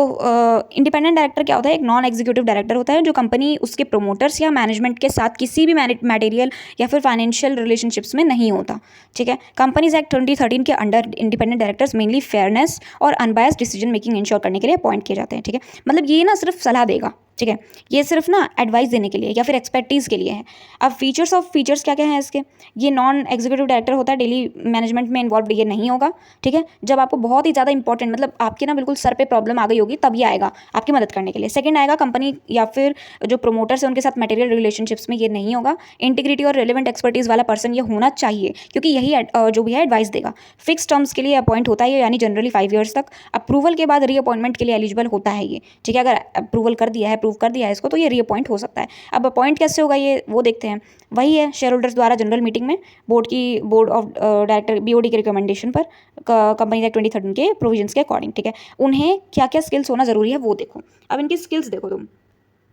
इंडिपेंडेंट डायरेक्टर क्या होता है? एक नॉन एग्जीक्यूटिव डायरेक्टर होता है जो कंपनी उसके प्रोमोटर्स या मैनेजमेंट के साथ किसी भी मटेरियल या फिर फाइनेंशियल रिलेशनशिप्स में नहीं होता, ठीक है। कंपनीज एक्ट 2013 के under independent directors mainly fairness और अनबायस्ड डिसीजन मेकिंग इंश्योर करने के लिए अपॉइंट किए जाते हैं, ठीक है। मतलब ये ना सिर्फ सलाह देगा, ठीक है, ये सिर्फ ना एडवाइस देने के लिए या फिर एक्सपर्टीज़ के लिए है। अब फीचर्स क्या क्या हैं इसके? ये नॉन एग्जीक्यूटिव डायरेक्टर होता है, डेली मैनेजमेंट में इन्वॉल्व ये नहीं होगा, ठीक है। जब आपको बहुत ही ज़्यादा इंपॉर्टेंट, मतलब आपके ना बिल्कुल सर पे प्रॉब्लम आ गई होगी, तब ये आएगा आपकी मदद करने के लिए। सेकंड आएगा कंपनी या फिर जो प्रोमोटर्स हैं उनके साथ मटेरियल रिलेशनशिप्स में ये नहीं होगा। इंटीग्रिटी और रेलिवेंट एक्सपर्टीज़ वाला पर्सन ये होना चाहिए, क्योंकि यही जो भी है एडवाइस देगा। फिक्स टर्म्स के लिए अपॉइंट होता है ये, यानी जनरली 5 ईयर्स तक। अप्रूवल के बाद रीअपॉइंटमेंट के लिए एलिजिबल होता है ये, ठीक है। अगर अप्रूव कर दिया है इसको, तो ये रीअपॉइंट हो सकता है। अब अपॉइंट कैसे होगा ये वो देखते हैं। वही है, शेयर होल्डर्स द्वारा जनरल मीटिंग में बोर्ड ऑफ डायरेक्टर BOD के रिकमेंडेशन पर कंपनी एक्ट 2013 के प्रोविजंस के अकॉर्डिंग, ठीक है। उन्हें क्या क्या स्किल्स होना ज़रूरी है वो देखो। अब इनकी स्किल्स देखो, तुम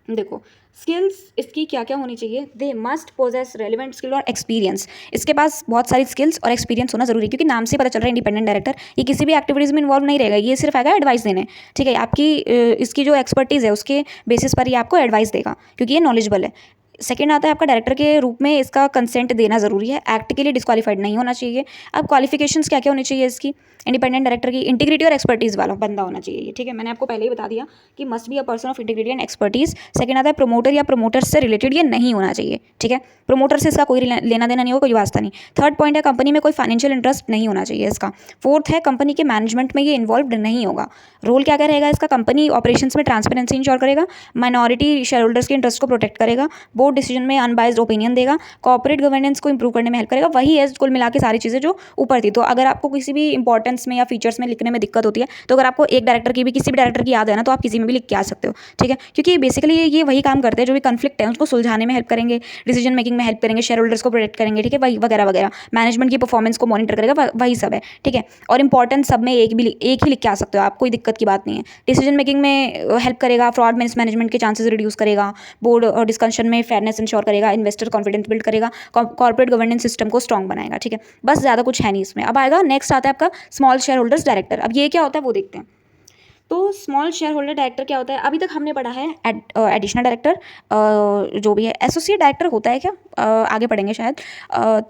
देखो स्किल्स इसकी क्या क्या होनी चाहिए। They must possess relevant skill और एक्सपीरियंस। इसके पास बहुत सारी स्किल्स और एक्सपीरियंस होना जरूरी है, क्योंकि नाम से पता चल रहा है इंडिपेंडेंट डायरेक्टर, ये किसी भी एक्टिविटीज़ में इन्वॉल्व नहीं रहेगा, ये सिर्फ आएगा एडवाइस देने, ठीक है। आपकी इसकी जो एक्सपर्टीज़ है उसके बेसिस पर ये आपको एडवाइस देगा, क्योंकि ये नॉलेजेबल है। सेकेंड आता है आपका डायरेक्टर के रूप में इसका कंसेंट देना जरूरी है, एक्ट के लिए डिस्क्वालीफाइड नहीं होना चाहिए। अब क्वालिफिकेशंस क्या क्या होनी चाहिए इसकी? इंडिपेंडेंट डायरेक्टर की इंटीग्रिटी और एक्सपर्टीज़ वाला बंदा होना चाहिए, ठीक है। मैंने आपको पहले ही बता दिया कि must be a person of integrity and expertise. Second आता है प्रोमोटर या प्रोमोटर्स से रिलेटेड ये नहीं होना चाहिए, ठीक है। प्रोमोटर से इसका कोई लेना देना नहीं होगा, कोई वास्ता नहीं। थर्ड पॉइंट है कंपनी में कोई फाइनेंशियल इंटरेस्ट नहीं होना चाहिए इसका। फोर्थ है कंपनी के मैनेजमेंट में ये इन्वॉल्व नहीं होगा। रोल क्या क्या रहेगा इसका? कंपनी ऑपरेशंस में ट्रांसपेरेंसी इंश्योर करेगा, माइनॉरिटी शेयर होल्डर्स के इंटरेस्ट को प्रोटेक्ट करेगा, बोर्ड डिसीजन में अनबाइज्ड ओपिनियन देगा, कॉर्पोरेट गवर्नेंस को इंप्रूव करने में हेल्प करेगा। वही है कुल मिला के सारी चीज़ें जो ऊपर थी। तो अगर आपको किसी भी इंपॉर्टेंस में या फीचर्स में लिखने में दिक्कत होती है, तो अगर आपको एक डायरेक्टर की भी किसी भी डायरेक्टर की याद है ना, तो आप किसी में भी लिख के आ सकते हो, ठीक है। क्योंकि बेसिकली ये वही काम करते हैं, जो भी कन्फ्लिक्ट है उसको सुलझाने में हेल्प करेंगे, डिसीजन मेकिंग में हेल्प करेंगे, शेयर होल्डर्स को प्रोटेक्ट करेंगे, ठीक है, वही वगैरह वगैरह, मैनेजमेंट की परफॉर्मेंस को मॉनिटर करेगा, वही सब है, ठीक है। और इंपॉर्टेंट सब में एक ही लिख के आ सकते हो आप, कोई दिक्कत की बात नहीं है। डिसीजन मेकिंग में हेल्प करेगा, फ्रॉड मैनेजमेंट के चांसेस रिड्यूस करेगा, बोर्ड और डिस्कशन में फेयरनेस इंश्योर करेगा, इन्वेस्टर कॉन्फिडेंस बिल्ड करेगा, कॉर्पोरेट गवर्नेंस सिस्टम को स्ट्रॉन्ग बनाएगा, ठीक है। बस ज़्यादा कुछ है नहीं इसमें। अब आएगा नेक्स्ट आता है आपका स्मॉल शेयर होल्डर्स डायरेक्टर। अब ये क्या होता है वो देखते हैं। तो स्मॉल शेयर होल्डर डायरेक्टर क्या होता है? अभी तक हमने पढ़ा है एडिशनल डायरेक्टर, जो भी है एसोसिएट डायरेक्टर होता है क्या, आगे पढ़ेंगे शायद।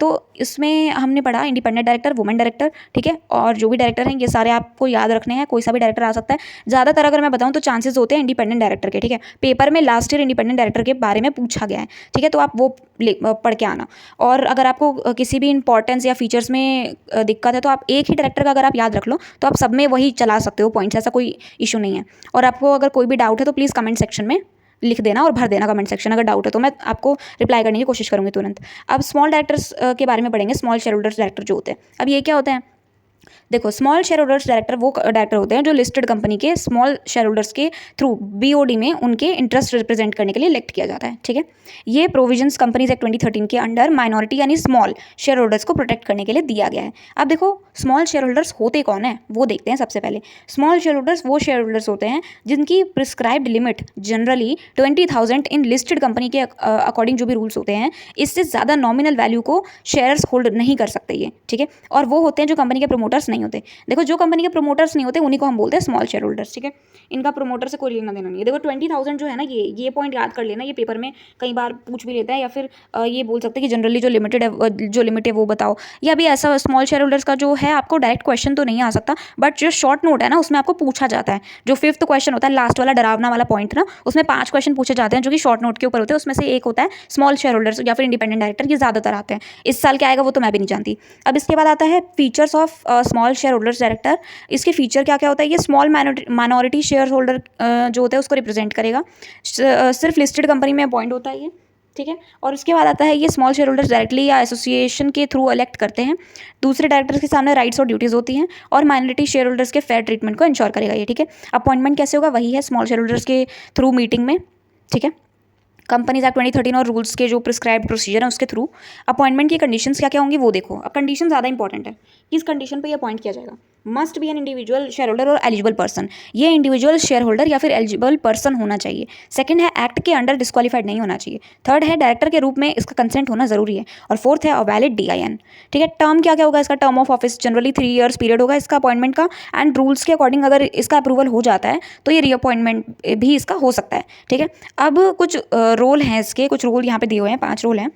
तो इसमें हमने पढ़ा इंडिपेंडेंट डायरेक्टर, वुमेन डायरेक्टर, ठीक है। और जो भी डायरेक्टर हैं ये सारे आपको याद रखने हैं, कोई सा भी डायरेक्टर आ सकता है। ज़्यादातर अगर मैं बताऊँ तो चांसेस होते हैं इंडिपेंडेंट डायरेक्टर के, ठीक है। पेपर में लास्ट ईयर इंडिपेंडेंट डायरेक्टर के बारे में पूछा गया है, ठीक है, तो आप वो पढ़ के आना। और अगर आपको किसी भी इंपॉर्टेंस या फीचर्स में दिक्कत है, तो आप एक ही डायरेक्टर का अगर आप याद रख लो तो आप सब में वही चला सकते हो पॉइंट्स, ऐसा कोई इशू नहीं है। और आपको अगर कोई भी डाउट है तो प्लीज़ कमेंट सेक्शन में लिख देना और भर देना कमेंट सेक्शन। अगर डाउट है तो मैं आपको रिप्लाई करने की कोशिश करूँगी तुरंत। अब स्मॉल डायरेक्टर्स के बारे में पढ़ेंगे, स्मॉल शेयर होल्डर्स डायरेक्टर जो होते हैं। अब ये क्या होते हैं? देखो, स्मॉल शेयर होल्डर्स डायरेक्टर वो डायरेक्टर होते हैं जो लिस्टेड कंपनी के स्मॉल शेयर होल्डर्स के थ्रू BOD में उनके इंटरेस्ट रिप्रेजेंट करने के लिए इलेक्ट किया जाता है, ठीक है। ये प्रोविजंस कंपनीज एक्ट 2013 के अंडर माइनॉरिटी यानी स्मॉल शेयर होल्डर्स को प्रोटेक्ट करने के लिए दिया गया है। अब देखो स्मॉल शेयर होल्डर्स होते कौन है वो देखते हैं। सबसे पहले स्मॉल शेयर होल्डर्स वो शेयर होल्डर्स होते हैं जिनकी प्रिस्क्राइब्ड लिमिट जनरली 20,000 इन लिस्टेड कंपनी के अकॉर्डिंग जो भी रूल्स होते हैं, इससे ज़्यादा नॉमिनल वैल्यू को शेयर्स होल्ड नहीं कर सकते ये, ठीक है। और वो होते हैं जो कंपनी के प्रमोटर्स नहीं होते। देखो, जो कंपनी के प्रमोटर्स नहीं होते उन्हीं को हम बोलते हैं स्मॉल शेयर होल्डर्स, ठीक है। इनका प्रमोटर से कोई लेना देना नहीं है। देखो 20,000 जो है ना, ये पॉइंट याद कर लेना, ये पेपर में कई बार पूछ भी लेता है, या फिर ये बोल सकते हैं कि जनरली जो लिमिट है वो बताओ। या भी ऐसा स्मॉल शेयर होल्डर्स का जो है आपको डायरेक्ट क्वेश्चन तो नहीं आ सकता, बट जो शॉर्ट नोट है ना उसमें आपको पूछा जाता है। जो 5th क्वेश्चन होता है, लास्ट वाला डरावना वाला पॉइंट ना, उसमें 5 क्वेश्चन पूछे जाते हैं जो कि शॉर्ट नोट के ऊपर होते हैं। उसमें से एक होता है स्मॉल शेयर होल्डर्स या फिर इंडिपेंडेंट डायरेक्टर, ये ज़्यादातर आते हैं। इस साल क्या आएगा वो तो मैं भी नहीं जानती। अब इसके बाद आता है features of small share holders director. इसके फीचर क्या क्या होता है? ये स्मॉल माइनॉरिटी शेयर होल्डर जो होता है उसको रिप्रेजेंट करेगा, सिर्फ लिस्टेड कंपनी में अपॉइंट होता है ये, ठीक है। और उसके बाद आता है ये स्मॉल शेयर होल्डर्स डायरेक्टली या एसोसिएशन के थ्रू इलेक्ट करते हैं। दूसरे डायरेक्टर्स के सामने राइट्स और ड्यूटीज़ होती हैं, और माइनॉरिटी शेयर होल्डर्स के फेयर ट्रीटमेंट को इंश्योर करेगा ये, ठीक है। अपॉइंटमेंट कैसे होगा? वही है स्मॉल शेयर होल्डर्स के थ्रू मीटिंग में, ठीक है। कंपनीज एक्ट 2013 और रूल्स के जो प्रिस्क्राइब्ड प्रोसीजर है उसके थ्रू। अपॉइंटमेंट की कंडीशंस क्या क्या होंगी वो देखो। अब कंडीशन ज़्यादा इंपॉर्टेंट है, किस कंडीशन पे ये अपॉइंट किया जाएगा। Must be an individual share holder और एलिजिबल पर्सन, ये इंडिविजुअल शेयर होल्डर या फिर एलिजिबल पर्सन होना चाहिए। सेकंड है एक्ट के अंडर डिस्क्वालीफाइड नहीं होना चाहिए। थर्ड है डायरेक्टर के रूप में इसका कंसेंट होना जरूरी है। और फोर्थ है वैलिड DIN। ठीक है, टर्म क्या क्या होगा इसका, term of office generally 3 years period होगा इसका अपॉइंटमेंट का, एंड रूल्स के अकॉर्डिंग अगर इसका अप्रूवल हो जाता है तो ये रीअपॉइंटमेंट भी इसका हो सकता है। ठीक है, अब कुछ रोल हैं इसके, कुछ रोल यहाँ पे दिए हुए हैं, 5 रोल हैं।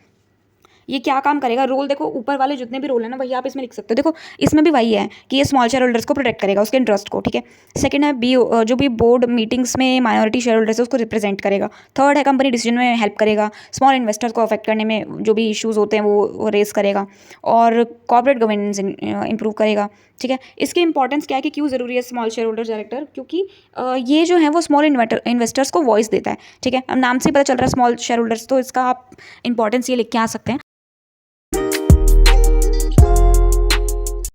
ये क्या काम करेगा, रोल देखो ऊपर वाले जितने भी रोल है ना वही आप इसमें लिख सकते हो। देखो इसमें भी वही है कि ये स्मॉल शेयर होल्डर्स को प्रोटेक्ट करेगा, उसके इंटरेस्ट को। ठीक है, सेकंड है जो भी बोर्ड मीटिंग्स में माइनॉरिटी शेयर होल्डर्स है उसको रिप्रेजेंट करेगा। थर्ड है कंपनी डिसीजन में हेल्प करेगा, स्मॉल इन्वेस्टर्स को अफेक्ट करने में जो भी इश्यूज होते हैं वो रेस करेगा, और कॉर्पोरेट गवर्नेंस इंप्रूव करेगा। ठीक है, इसकी इंपॉर्टेंस क्या है कि क्यों ज़रूरी है स्मॉल शेयर होल्डर डायरेक्टर, क्योंकि ये जो है वो स्मॉल इन्वेस्टर्स को वॉइस देता है। ठीक है, अब नाम से पता चल रहा है स्मॉल शेयर होल्डर्स, तो इसका आप इंपॉर्टेंस ये लिख के आ सकते हैं।